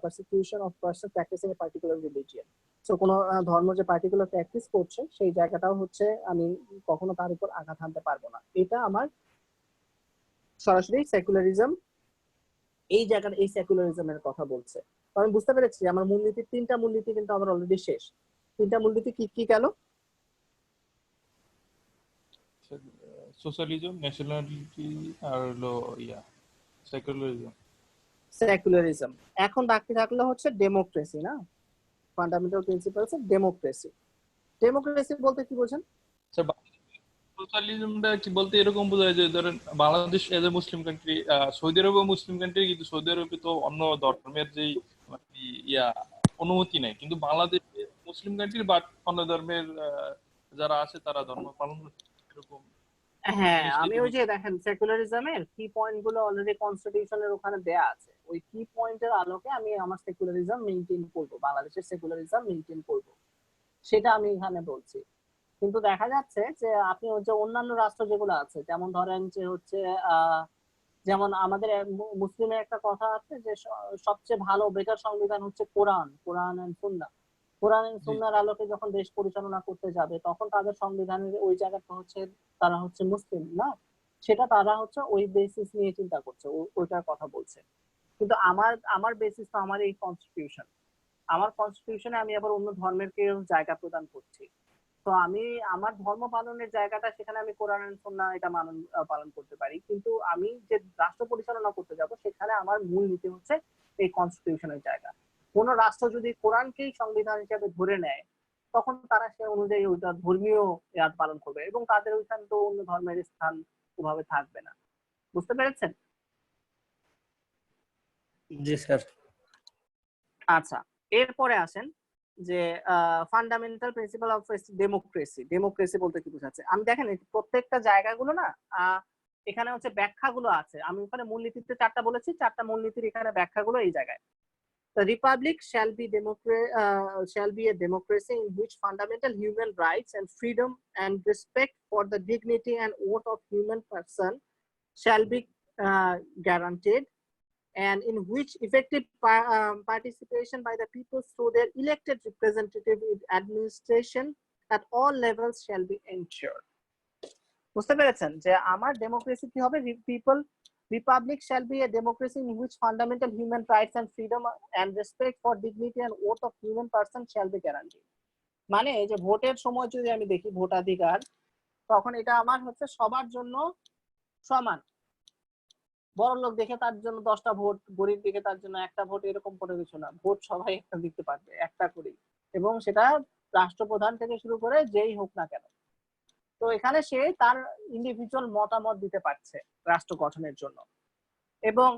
persecution of person practicing a particular religion, so কোনো ধর্ম যে পার্টিকুলার প্র্যাকটিস করছে সেই জায়গাটাও হচ্ছে আমি কখনো তার উপর আঘাত হানতে পারবো না। এটা আমার সরাসরি সেকুলারিজম, এই জায়গার এই সেকুলারিজমের কথা বলছে। তো আমি বুঝতে পেরেছি আমার মূলনীতি, তিনটা মূলনীতি কিন্তু আমার অলরেডি শেষ। তিনটা মূলনীতি কি কি গেল? সোশ্যালিজম, ন্যাশনালিটি আর হলো সেকুলারিজম। সেকুলারিজম। এখন বাকি থাকলো হচ্ছে ডেমোক্রেসি, না? Fundamental principles of democracy. Democracy বলতে কি বোঝেন? সোশ্যালিজমটা কি বলতে এরকম বোঝায় যে ধরেন Bangladesh as a Muslim country, Saudi আরবও মুসলিম কান্ট্রি, কিন্তু সৌদি আরবে তো অন্য ধর্মের যেই অনুমতি নেই, কিন্তু বাংলাদেশ মুসলিম কান্ট্রি বাট অন্য ধর্মের যারা আছে তারা ধর্ম পালন করছে, এরকম। হ্যাঁ আমি ওই যে দেখেন সেকুলারিজমের কি পয়েন্ট গুলো অলরেডি কনস্টিটিউশনের ওখানে দেয়া আছে, ওই কি পয়েন্টের আলোকে আমি আমার সেকুলারিজম মেইনটেইন করব, বাংলাদেশের সেকুলারিজম মেইনটেইন করব, সেটা আমি এখানে বলছি। কিন্তু দেখা যাচ্ছে যে আপনি ওই যে অন্যান্য রাষ্ট্র যেগুলো আছে, যেমন ধরেন যে হচ্ছে যেমন আমাদের মুসলিমের একটা কথা আছে যে সবচেয়ে ভালো বেটার সংবিধান হচ্ছে কোরআন এন্ড সুন্নাহ। কোরআন এন্ড সুন্নাহর আলোকে যখন দেশ পরিচালনা করতে যাবে তখন তাদের সংবিধানের ওই জায়গাটা হচ্ছে তারা হচ্ছে মুসলিম না, সেটা তারা হচ্ছে ওই বেসিস নিয়ে চিন্তা করছে, ওইটার কথা বলছে। কিন্তু আমার বেসিস তো আমার এই কনস্টিটিউশন। আমার কনস্টিটিউশনে আমি আবার অন্য ধর্মেরকে জায়গা প্রদান করছি। তো আমি আমার ধর্ম পালনের জায়গাটা সেখানে আমি কোরআন এন্ড সুন্নাহ এটা পালন করতে পারি, কিন্তু আমি যে রাষ্ট্র পরিচালনা করতে যাব সেখানে আমার মূল নীতি হচ্ছে এই কনস্টিটিউশনের জায়গা। কোন রাষ্ট্র যদি কোরআনকেই সংবিধান হিসেবে ধরে নেয় তখন তারা সে অনুযায়ী ওইটা ধর্মীয় ইয়াদ পালন করবে এবং তাদের ওইখানে তো অন্য ধর্মের স্থান ওভাবে থাকবে না। বুঝতে পেরেছেন? জি স্যার। আচ্ছা, এরপরে আসেন যে ফান্ডামেন্টাল প্রিন্সিপাল অফ ডেমোক্রেসি বলতে কি বোঝাচ্ছে। আমি দেখেন প্রত্যেকটা জায়গাগুলো না এখানে হচ্ছে ব্যাখ্যাগুলো আছে। আমি ওখানে মূলনীতিতে 4টা বলেছি, 4টা মূলনীতির এখানে ব্যাখ্যাগুলো এই জায়গায়। The republic shall be a democracy in which fundamental human rights and freedom and respect for the dignity and worth of human person shall be guaranteed, and in which effective participation by the people through their elected representative in administration at all levels shall be ensured. বুঝতে পেরেছেন যে আমার democracy কি হবে? Republic shall be a democracy in which fundamental human rights and freedom and respect for dignity and worth of human person shall be guaranteed. মানে যে ভোটের সময় যদি আমি দেখি ভোটাধিকার, তখন এটা আমার হচ্ছে সবার জন্য সমান। বড় লোক দেখে তার জন্য 10টা ভোট, গরিব দেখে তার জন্য 1টা ভোট, এরকম কোনো কিছু না। ভোট সবাই একটা দিতে পারবে, একটা করে, এবং সেটা রাষ্ট্রপ্রধান থেকে শুরু করে যেই হোক না কেন। তো এখানে সে তার ইন্ডিভিজুয়াল মতামত দিতে পারছে রাষ্ট্র গঠনের জন্য। এবং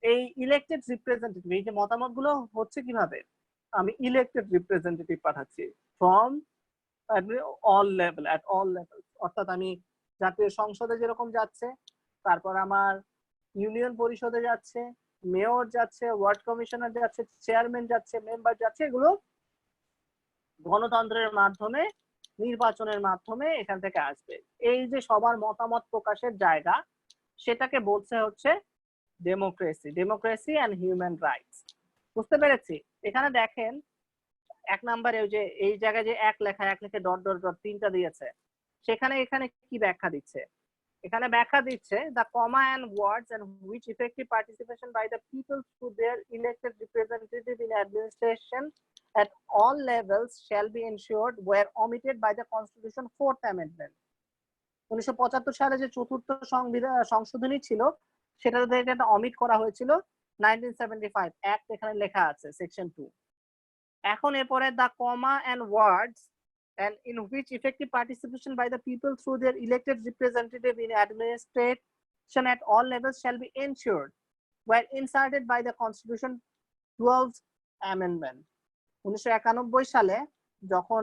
এই ইলেক্টেড রিপ্রেজেন্টেটিভ, এই যে মতামতগুলো হচ্ছে কিভাবে, আমি ইলেক্টেড রিপ্রেজেন্টেটিভ পাঠাচ্ছি from all level, at all level. অর্থাৎ আমি জাতীয় সংসদে যেরকম যাচ্ছে, তারপর আমার ইউনিয়ন পরিষদে যাচ্ছে, মেয়র যাচ্ছে, ওয়ার্ড কমিশনার যাচ্ছে, চেয়ারম্যান যাচ্ছে, মেম্বার যাচ্ছে, এগুলো গণতন্ত্রের মাধ্যমে, নির্বাচনের মাধ্যমে এখান থেকে আসবে। এই যে সবার মতামত প্রকাশের জায়গা, সেটাকে বলছে হচ্ছে ডেমোক্রেসি অ্যান্ড হিউম্যান রাইটস। বুঝতে পেরেছি? এখানে দেখেন 1 নম্বরে ওই যে এই জায়গায় যে এক লেখা ডট ডট ডট 3টা দিয়েছে, সেখানে এখানে কি ব্যাখ্যা দিচ্ছে? এখানে ব্যাখ্যা দিচ্ছে the comma and words and which effective participation by the people through their elected representative in administration at all levels shall be ensured were omitted by the Constitution 4th Amendment. 1975 সালে যে 4th সংশোধনী ছিল, সেটাতে এটা omit করা হয়েছিল 1975 act, এখানে লেখা আছে সেকশন 2। এখন এরপরে the comma and words and in which effective participation by the people through their elected representative in administration at all levels shall be ensured were inserted by the Constitution 12th Amendment. 1991 সালে যখন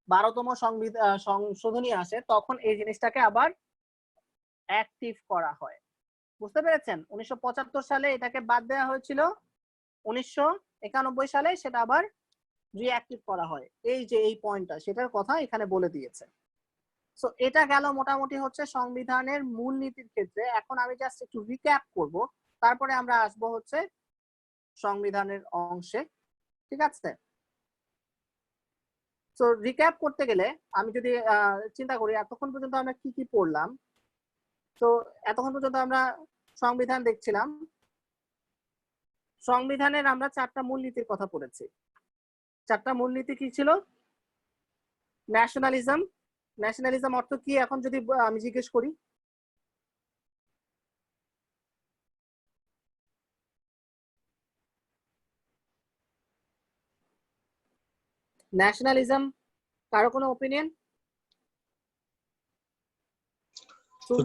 12তম সংশোধনী আসে, তখন এই জিনিসটাকে আবার active করা হয়। বুঝতে পেরেছেন? 1975 সালে এটাকে বাদ দেওয়া হয়েছিল, 1991 সালে সেটা আবার রিঅ্যাক্টিভ করা হয়। এই যে এই পয়েন্টটা, সেটার কথা এখানে বলে দিয়েছে। সো এটা গেল মোটামুটি হচ্ছে সংবিধানের মূলনীতির ক্ষেত্রে। এখন আমি জাস্ট একটু রিক্যাপ করব, তারপরে আমরা আসবো হচ্ছে সংবিধানের অংশে। ঠিক আছে? সো রিক্যাপ করতে গেলে আমি যদি চিন্তা করি এতক্ষণ পর্যন্ত আমরা কি কি পড়লাম। তো এতক্ষণ পর্যন্ত আমরা সংবিধান দেখছিলাম। সংবিধানের আমরা 4টা মূলনীতির কথা পড়েছি। 4টা মূলনীতি কি ছিল? ন্যাশনালিজম অর্থ কি এখন যদি আমি জিজ্ঞেস করি? ন্যাশনালিজম কারো কোনো ওপিনিয়ন?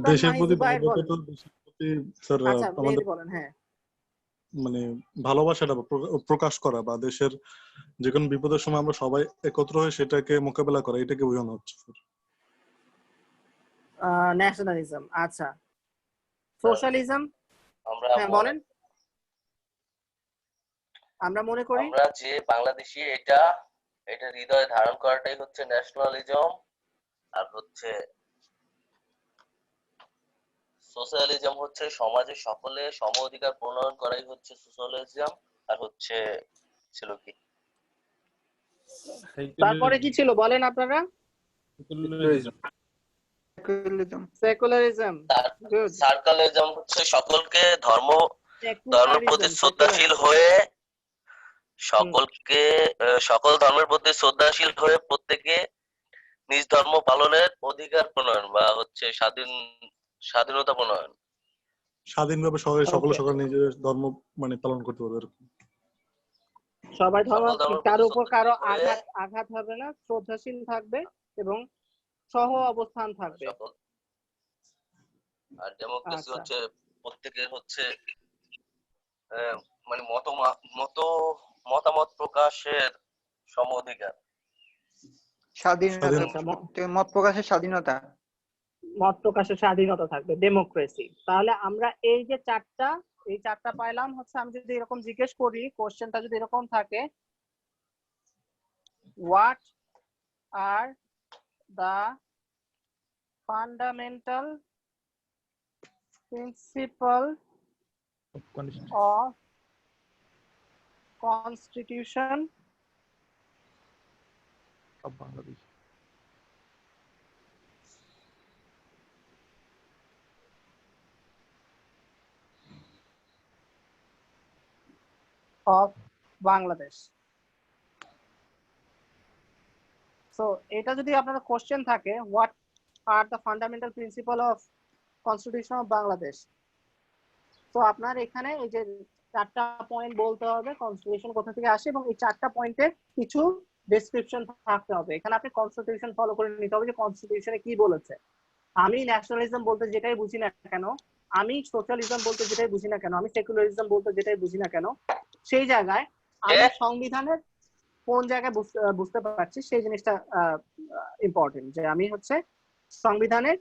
দেশের প্রতি দায়বদ্ধতা, দেশের প্রতি স্যার আমাদের বলেন। হ্যাঁ, মানে ভালোবাসাটা প্রকাশ করা, বা দেশের যে কোনো বিপদের সময় আমরা সবাই একত্র হয়ে সেটাকে মোকাবেলা করা, এটাকে বোঝানো হচ্ছে স্যার ন্যাশনালিজম। আচ্ছা, সোশ্যালিজম? হ্যাঁ বলেন। আমরা মনে করি আমরা যে বাংলাদেশী, এটা হৃদয়ে ধারণ করাটাই হচ্ছে ন্যাশনালিজম, আর হচ্ছে সোশ্যালিজম হচ্ছে সমাজে সকলে সম অধিকার প্রণয়ন করাই হচ্ছে সোশ্যালিজম, আর হচ্ছে ছিল কি, তারপরে কি ছিল বলেন আপনারা? সেকুলারিজম। গুড। সার্কালিজম হচ্ছে সকলকে ধর্ম ধর্মের প্রতি শ্রদ্ধাশীল হয়ে সকলকে সকল ধর্মের প্রতি শ্রদ্ধাশীল হয়ে প্রত্যেকে নিজ ধর্ম পালনের অধিকার প্রণয়ন বা হচ্ছে স্বাধীনতা প্রণয়ন। স্বাধীনভাবে সকলে সকল নিজের ধর্ম মানে পালন করতে পারবে এরকম। সবাই ধর্ম সকল ধর্মের কারো প্রতি উপর কারো শ্রদ্ধাশীল হয়ে আঘাত হবে না, শ্রদ্ধাশীল থাকবে এবং সহ অবস্থান থাকবে। সকল আর ডেমোক্রেসি আচ্ছা। হচ্ছে প্রত্যেকের হচ্ছে মানে মতামত প্রকাশের সম অধিকার। স্বাধীনতা, মত প্রকাশের স্বাধীনতা, মত প্রকাশের স্বাধীনতা থাকবে, ডেমোক্রেসি। তাহলে আমরা এই যে চারটা পাইলাম হচ্ছে, আমি যদি এরকম জিজ্ঞেস করি, কোশ্চেনটা যদি এরকম থাকে, what are the fundamental principal of Constitution of Bangladesh. of Bangladesh. So এটা যদি আপনার কোশ্চেন থাকে, what are the fundamental principle of Constitution of Bangladesh, তো আপনার এখানে এই যে চারটা পয়েন্ট বলতে হবে কনস্টিটিউশন কোথা থেকে আসে, এবং এই চারটা পয়েন্টের কিছু ডেসক্রিপশন থাকতে হবে। এখানে আপনি কনস্টিটিউশন ফলো করে নিতে হবে যে কনস্টিটিউশনে কি বলেছে। আমি ন্যাশনালিজম বলতে যেটাই বুঝি না কেন, আমি সোশ্যালিজম বলতে যেটাই বুঝি না কেন, আমি সেকুলারিজম বলতে যেটাই বুঝি না কেন, সেই জায়গায় আমি সংবিধানের কোন জায়গায় বুঝতে পারছি সেই জিনিসটা ইম্পর্টেন্ট, যে আমি হচ্ছে সংবিধানের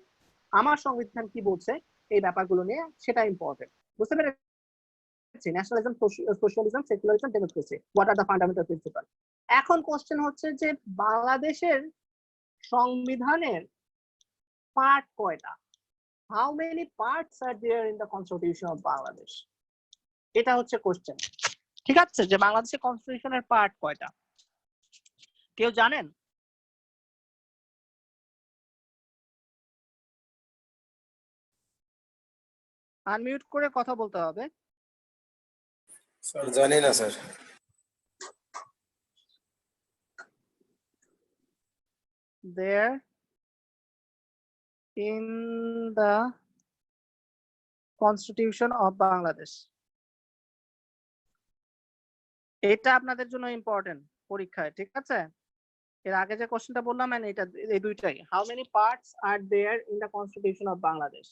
আমার সংবিধান কি বলছে এই ব্যাপারগুলো নিয়ে, সেটা ইম্পর্টেন্ট। বুঝতে পেরেছি? Nationalism, socialism, secularism, democracy, what are the fundamental principle. এখন কোশ্চেন হচ্ছে যে বাংলাদেশের সংবিধানের পার্ট কয়টা? How many parts are there in the constitution of Bangladesh? এটা হচ্ছে কোশ্চেন। ঠিক আছে, যে বাংলাদেশের কনস্টিটিউশনের পার্ট কয়টা কেউ জানেন? আনমিউট করে কথা বলতে হবে। স্যার জানি না sir. There in the Constitution of Bangladesh, এটা আপনাদের জন্য ইম্পর্টেন্ট পরীক্ষায়। ঠিক আছে, এর আগে যে কোশ্চেনটা বললাম এটা, এই দুইটাই, how many parts are there in the constitution of Bangladesh.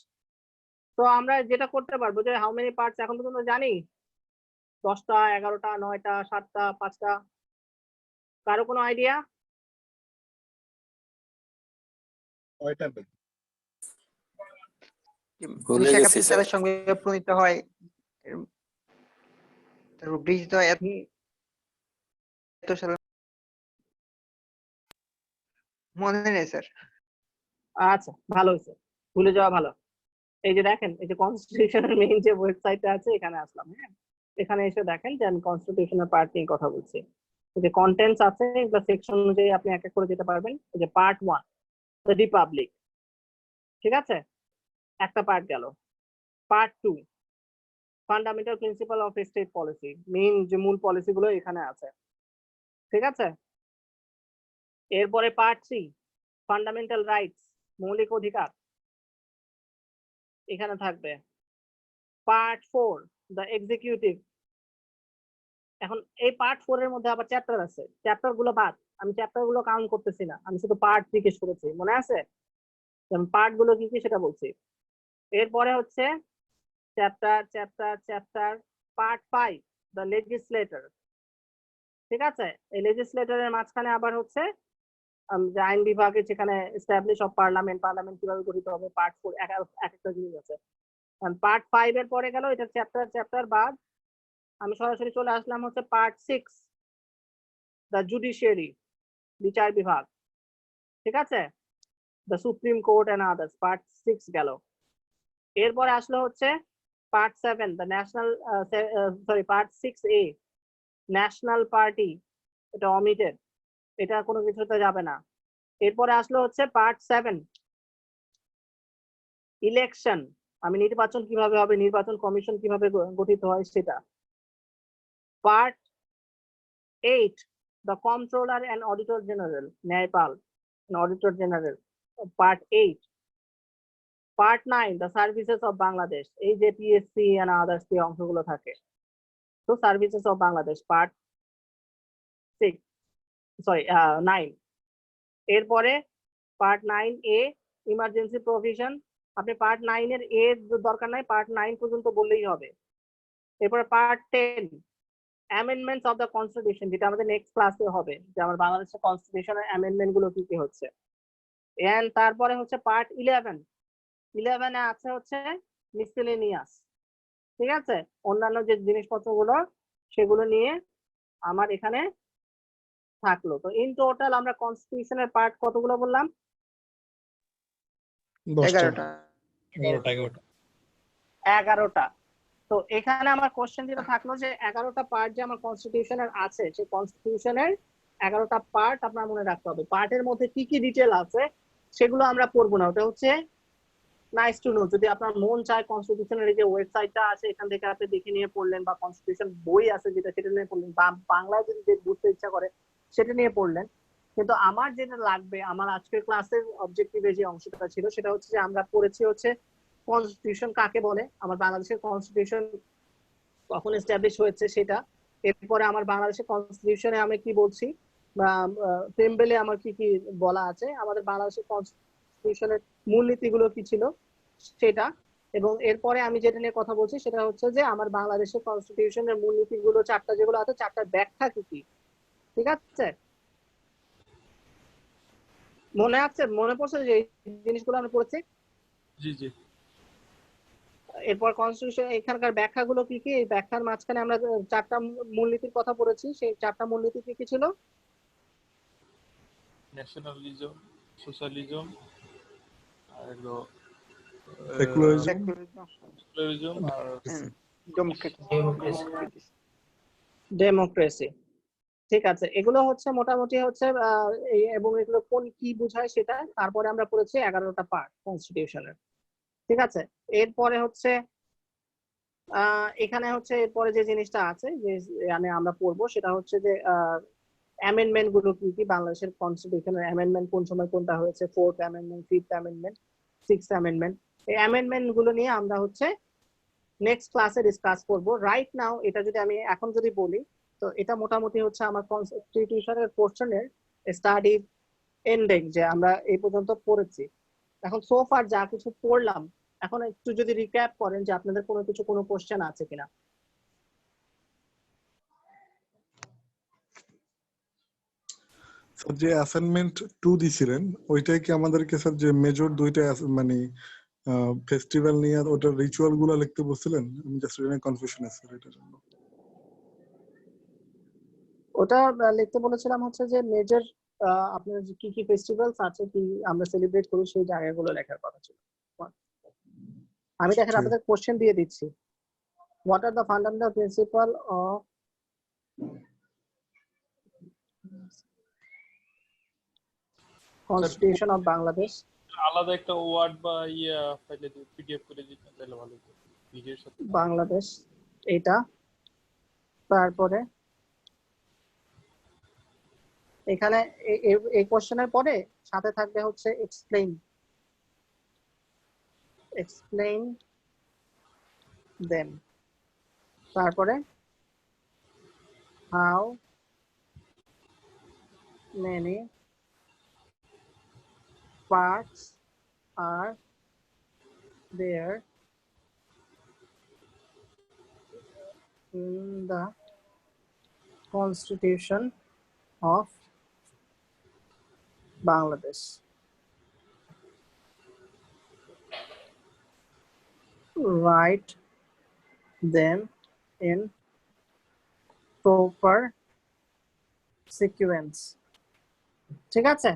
তো আমরা যেটা করতে পারবো যে হাউ মেনি পার্টস এখন পর্যন্ত জানি 10টা, 11টা, 9টা, 7টা, 5টা, কারো কোনো আইডিয়া? ভুলে গেছি স্যার। সালের সঙ্গে প্রণীত হয়, গৃহীত এত সালে, মনে নেই স্যার। আচ্ছা, ভালো হয়েছে, ভুলে যাওয়া ভালো। এই যে দেখেন, এই যে কনস্টিটিউশনের মেইন যে ওয়েবসাইটটা আছে, এখানে আসলাম। হ্যাঁ, এখানে এসে দেখেন যে আমি কনস্টিটিউশনের পার্ট নিয়ে কথা বলছি। এই যে কন্টেন্টস আছে, এগুলো সেকশন অনুযায়ী আপনি এক এক করে যেতে পারবেন। এই যে পার্ট 1, দ্য রিপাবলিক, ঠিক আছে, একটা পার্ট গেল। Part 2, fundamental principle of state policy, main যে মূল পলিসি গুলো এখানে আছে। ঠিক আছে, এরপরে পার্ট 3, ফান্ডামেন্টাল রাইটস, মৌলিক অধিকার, এখানে থাকবে। Part 4, the executive. এখন এই পার্ট 4 এর মধ্যে আবার চ্যাপ্টার আছে, চ্যাপ্টার গুলো বাদ, আমি চ্যাপ্টার গুলো কাউন্ট করতেছি না, আমি শুধু পার্ট জিজ্ঞেস করেছি, মনে আছে? পার্ট গুলো কি কি সেটা বলছি। এরপরে হচ্ছে chapter chapter chapter part 5, the legislator. ঠিক আছে, এই লেজিসলেটরের মাঝখানে আবার হচ্ছে যে আইন বিভাগে যেখানে এস্টাবলিশ অফ পার্লামেন্ট, পার্লামেন্ট কিভাবে গঠিত হবে, পার্ট 4 এক একটা জিনিস আছে। পার্ট 5 এর পরে গেল, এটা চ্যাপ্টার বাদ আমি সরাসরি চলে আসলাম হচ্ছে পার্ট 6, দ্য জুডিশিয়ারি, বিচার বিভাগ। ঠিক আছে, the supreme court and others, part 6 গেল। এরপরে আসলো হচ্ছে part 7, the national part 6A, national party, এটা অমিটেড, এটা কোনো কিছুতে যাবে না। এরপরে আসলো হচ্ছে পার্ট 7, ইলেকশন আমি নির্বাচন কিভাবে হবে, নির্বাচন কমিশন কিভাবে গঠিত হয় সেটা। Part 8, the comptroller and auditor general, ন্যায়পাল and auditor general. Part 8. Part 9, the services of Bangladesh, এই যে PSC and others যে অংশগুলো থাকে, তো services of Bangladesh. Part 6, sorry 9. এরপরে পার্ট 9A, ইমার্জেন্সি প্রভিশন। আপনি পার্ট 9 এর এ দরকার নাই, পার্ট 9 পর্যন্ত বললেই হবে। এরপরে part 10, amendments of the constitution, যেটা আমাদের নেক্সট ক্লাসে হবে, যে আমার বাংলাদেশের কনস্টিটিউশনের অ্যামেন্ডমেন্ট গুলো কি কি হচ্ছে। এন্ড তারপরে হচ্ছে পার্ট 11 এ আছে হচ্ছে মিসেলেনিয়াস, ঠিক আছে, অন্যান্য যে জিনিসপত্রগুলো সেগুলো নিয়ে আমার এখানে থাকলো। তো ইন টোটাল আমরা কনস্টিটিউশনের পার্ট কতগুলো বললাম? 11টা। 11টা। তো এখানে আমার কোশ্চেন যেটা থাকলো যে 11টা পার্ট যে আমার কনস্টিটিউশনের আছে, সেই কনস্টিটিউশনের 11টা পার্ট আপনার মনে রাখতে হবে। পার্টের মধ্যে কি কি ডিটেল আছে সেগুলো আমরা পড়বো না, ওটা হচ্ছে নাইস টু নো। যদি আপনার মন চায় কনস্টিটিউশনের যে ওয়েবসাইটটা আছে এখান থেকে আপনি দেখে নিয়ে পড়লেন, বা কনস্টিটিউশন বই আছে যেটা সেটা নিয়ে পড়লেন, বা বাংলায় যদি বুঝতে ইচ্ছা করে সেটা নিয়ে পড়লেন। কিন্তু আমার যেটা লাগবে, আমার আজকের ক্লাসের অবজেক্টিভে যে অংশটা ছিল সেটা হচ্ছে যে আমরা পড়েছি হচ্ছে কনস্টিটিউশন কাকে বলে, আমার বাংলাদেশের কনস্টিটিউশন কখন এস্টাবলিশ হয়েছে সেটা। এরপরে আমার বাংলাদেশের কনস্টিটিউশনে আমি কি বলছি, বা প্রেমবেলে আমার কি কি বলা আছে, আমাদের বাংলাদেশের কনস্টিটিউশনের মূলনীতিগুলো কি ছিল সেটা। এবং এরপরে আমি যেটা নিয়ে কথা বলছি সেটা হচ্ছে যে আমার বাংলাদেশের কনস্টিটিউশনের মূলনীতিগুলো 4টা যেগুলো আছে, 4টার ব্যাখ্যা কি কি, ঠিক আছে? মনে আছে, মনে পড়ছে যে এই জিনিসগুলো আমি পড়েছি? জি জি। এরপর কনস্টিটিউশন এখানকার ব্যাখ্যাগুলো কি কি, এই ব্যাখ্যার মাঝখানে আমরা 4টা মূলনীতির কথা পড়েছি। সেই 4টা মূলনীতি কি কি ছিল? ন্যাশনালিজম, সোশ্যালিজম, আর হলো সেকুলারিজম আর ডেমোক্রেসি। ঠিক আছে, এগুলো হচ্ছে মোটামুটি হচ্ছে এবং এগুলো কোন কি বোঝায় সেটা। তারপরে আমরা পড়েছি 11টা পার্ট কনস্টিটিউশনের, ঠিক আছে। এরপরে হচ্ছে এখানে হচ্ছে এরপরে যে জিনিসটা আছে যে আমরা পড়বো সেটা হচ্ছে যে অ্যামেন্ডমেন্ট গুলো কি কি, বাংলাদেশের কনস্টিটিউশনের অ্যামেন্ডমেন্ট কোন সময় কোনটা হয়েছে, 4th amendment, 5th amendment, 6th amendment. এই অ্যামেন্ডমেন্ট গুলো নিয়ে আমরা হচ্ছে নেক্সট ক্লাসে ডিসকাস করব। রাইট নাও এটা যদি আমি এখন যদি বলি, তো এটা মোটামুটি হচ্ছে আমার কনস্টিটিউশনের পোর্শনের স্টাডি এন্ডিং, যে আমরা এই পর্যন্ত পড়েছি। এখন সো ফার যা কিছু পড়লাম, এখন একটু যদি রিক্যাপ করেন যে আপনাদের কোনো কোশ্চেন আছে কিনা। যে অ্যাসাইনমেন্ট 2 দিছিলেন ওইটাই কি আমাদেরকে স্যার যে মেজর দুইটা মানে ফেস্টিভ্যাল নিয়ে ওটার রিচুয়াল গুলো লিখতে বলছিলেন? আমি জাস্ট এটা কনফিউশন আছে এটার জন্য। ওটা লিখতে বলেছিলাম হচ্ছে যে মেজর আপনার কি কি ফেস্টিভ্যালস আছে, কি আমরা সেলিব্রেট করি, সেই জায়গাগুলো লেখার কথা ছিল। আমি দেখেন আপনাদের কোশ্চেন দিয়ে দিচ্ছি। What are the fundamental principle of constitution of Bangladesh? আলাদা একটা ওয়ার্ড বা ইয়া ফাইলে পিডিএফ করে দিতে তাহলে ভালো হতো ভিডিওর সাথে। বাংলাদেশ এটা, তারপরে এখানে এই কোশ্চেনের পরে সাথে থাকবে হচ্ছে এক্সপ্লেইন দেম, তারপরে how many parts are there in the Constitution of Bangladesh? Write them in proper sequence. ঠিক আছে,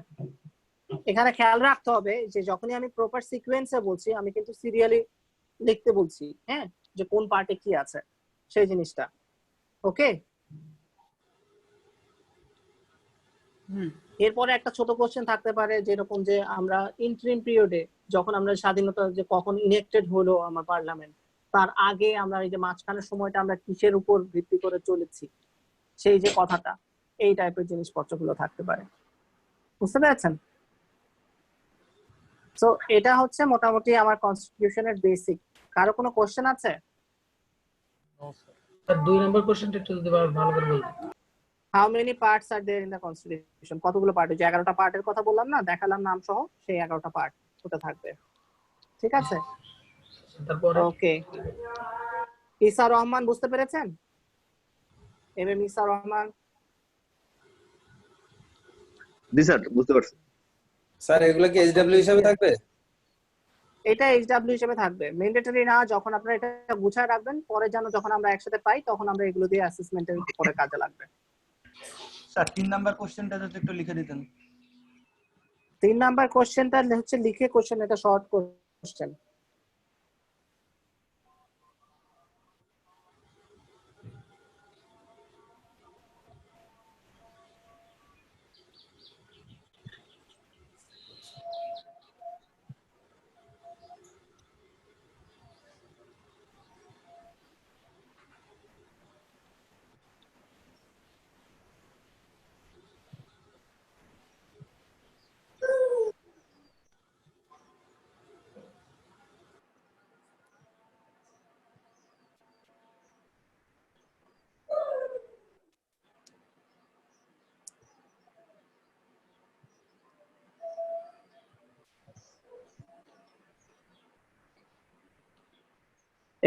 এখানে খেয়াল রাখতে হবে যে যখনই আমি প্রপার সিকোয়েন্সে বলছি আমি কিন্তু সিরিয়ালি লিখতে বলছি, হ্যাঁ, যে কোন পার্টে কি আছে সেই জিনিসটা। ওকে, এরপরে একটা ছোট কোশ্চেন থাকতে পারে যেরকম যে আমরা ইন্টারিম পিরিয়ডে যখন আমরা স্বাধীনতা যে কখন ইনেক্টেড হলো আমার পার্লামেন্ট, তার আগে আমরা এই যে মাঝখানের সময়টা আমরা কিসের উপর ভিত্তি করে চলেছি, সেই যে কথাটা, এই টাইপের জিনিসপত্রগুলো থাকতে পারে। বুঝতে পেরেছেন? তো এটা হচ্ছে মোটামুটি আমার কনস্টিটিউশনের বেসিক। কারো কোনো কোশ্চেন আছে? স্যার 2 নম্বর কোশ্চেনটা একটু যদি ভালো করে বলতেন। How many parts are there in the constitution? কতগুলো পার্ট? যে 11টা পার্টের কথা বললাম না, দেখালাম নাম সহ, সেই 11টা পার্ট ওটা থাকবে। ঠিক আছে, তারপরে ওকে। ঈসা রহমান বুঝতে পেরেছেন? এম ঈসা রহমান। জি স্যার, বুঝতে পারছি। স্যার এগুলো কি এইচডব্লিউ হিসেবে থাকবে? এটা এইচডব্লিউ হিসেবে থাকবে, ম্যান্ডেটরি না। যখন আপনারা এটা গুছায় রাখবেন, পরে যেন যখন আমরা একসাথে পাই তখন আমরা এগুলো দিয়ে অ্যাসেসমেন্টের পরে কাজে লাগবে। স্যার 3 নাম্বার কোশ্চেনটা যদি একটু লিখে দিতেন। 3 নাম্বার কোশ্চেনটা হচ্ছে লিখে কোশ্চেন, এটা শর্ট কোশ্চেন।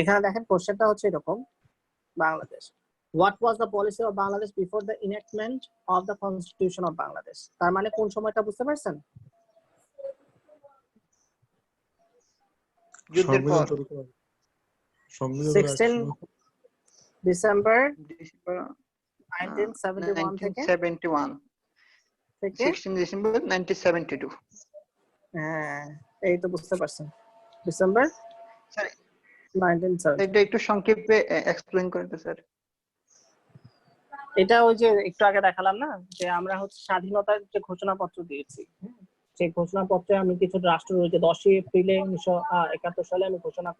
এখানে দেখেন কোশ্চেনটা হচ্ছে এরকম, Bangladesh, what was the policy of Bangladesh before the enactment of the constitution of Bangladesh? তার মানে কোন সময়টা বুঝতে পারছেন? যুদ্ধের পর সংবিধান 16 ডিসেম্বর ডিসেম্বর 1971 থেকে 1971 থেকে 16 ডিসেম্বর 1972। হ্যাঁ, এই তো বুঝতে পারছেন, ডিসেম্বর স্যার 1970। এটা একটু সংক্ষেপে এক্সপ্লেইন করেন তো স্যার। এটা ওই যে একটু আগে দেখালাম না, যে আমরা হচ্ছে স্বাধীনতার যে ঘোষণাপত্র দিয়েছি, সেই ঘোষণাপত্রে আমি কিছু রাষ্ট্র রয়েছে 10 এপ্রিলে 1971 সালে আমি ঘোষণা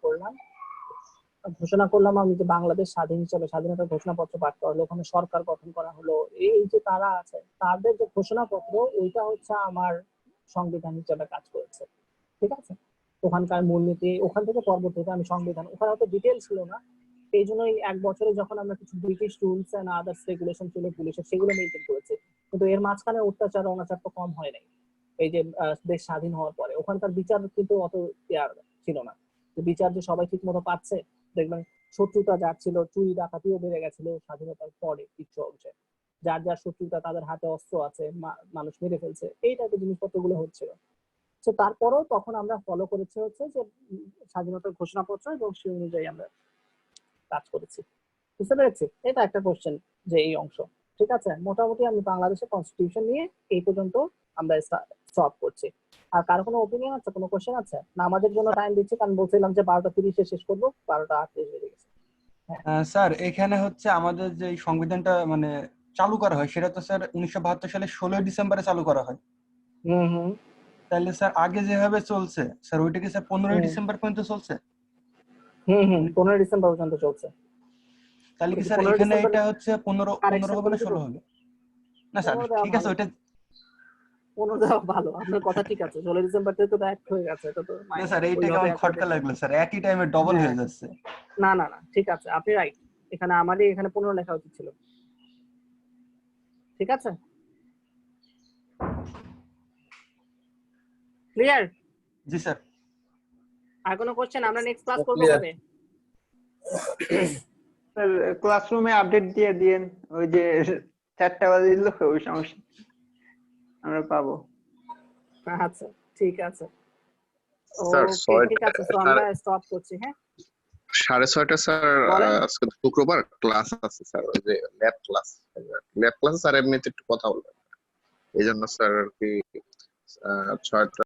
করলাম আমি যে বাংলাদেশ স্বাধীন হিসেবে স্বাধীনতার ঘোষণাপত্র পাঠ করা হলো, ওখানে সরকার গঠন করা হলো। এই যে তারা আছে তাদের যে ঘোষণাপত্র, ওইটা হচ্ছে আমার সংবিধান হিসেবে কাজ করেছে। ঠিক আছে, ওখানকার মূলনীতি, ওখান থেকে পরবর্তীতে আমি সংবিধান, ওখানে অত ডিটেল ছিল না, এই জন্যই 1 বছরে যখন আমরা কিছু British rules and others regulation ছিল পুলিশের, সেগুলো মেনটেন করেছি। কিন্তু এর মাঝখানে অত্যাচার অনাচার তো কম হয় নাই। এই যে দেশ স্বাধীন হওয়ার পরে ওখানকার বিচার কিন্তু অত ছিল না, বিচার যে সবাই ঠিক মতো পাচ্ছে। দেখবেন শত্রুতা যার ছিল, চুরি ডাকাতিও বেড়ে গেছিল স্বাধীনতার পরে কিছু অংশে, যার যার শত্রুতা, তাদের হাতে অস্ত্র আছে, মানুষ মেরে ফেলছে, এই টাইপের জিনিসপত্রগুলো হচ্ছিল। তো তারপরেও তখন আমরা ফলো করেছি হচ্ছে যে স্বাধীনতার ঘোষণাপত্র, এবং সেই অনুযায়ী আমরা কাজ করেছি। বুঝতে পেরেছি? এটা একটা কোশ্চেন যে এই অংশ। ঠিক আছে, মোটামুটি আমি বাংলাদেশের কনস্টিটিউশন নিয়ে এই পর্যন্ত আমরা সলভ করছি। আর কারো কোনো ওপিনিয়ন আছে, কোনো কোশ্চেন আছে না? আমাদের জন্য টাইম দিচ্ছি, কারণ বলছিলাম যে 12:30 শেষ করবো, 12:38 বেজে গেছে। স্যার এখানে হচ্ছে আমাদের যে এই সংবিধানটা মানে চালু করা হয়, সেটা তো স্যার 1972 সালে 16 ডিসেম্বরে চালু করা হয়। তাহলে স্যার আগে যেভাবে চলছে স্যার, ওইটা কি স্যার 15 ডিসেম্বর পর্যন্ত চলছে? 15 ডিসেম্বর পর্যন্ত চলছে। তাহলে কি স্যার এখানে এটা হচ্ছে 15 হবে না 16 হবে? না স্যার ঠিক আছে, ওইটা 15 দেওয়া ভালো, আপনার কথা ঠিক আছে। 16 ডিসেম্বর থেকে তো অ্যাক্ট হয়ে গেছে, এটা তো না স্যার, এইটা কেমন খটকা লাগলো স্যার, একই টাইমে ডবল হয়ে যাচ্ছে। না না না, ঠিক আছে, আপনি রাইট। এখানে আমারই এখানে 15 লেখা উচিত ছিল। ঠিক আছে, ক্লিয়ার? জি স্যার। আর কোনো কোশ্চেন? আমরা নেক্সট ক্লাস করব কবে? স্যার ক্লাসরুমে আপডেট দিয়ে দিন, ওই যে 4টা বাজে দিল, ওই সমস্যা আমরা পাবো। আচ্ছা ঠিক আছে, স্যার ঠিক আছে, তো আমরা স্টপ করছি। হ্যাঁ 6:30 স্যার, আজকে শুক্রবার ক্লাস আছে স্যার, ওই যে ল্যাব ক্লাস স্যার, এমনিতে একটু কথা বলবেন, এই জন্য স্যার আর কি 6টা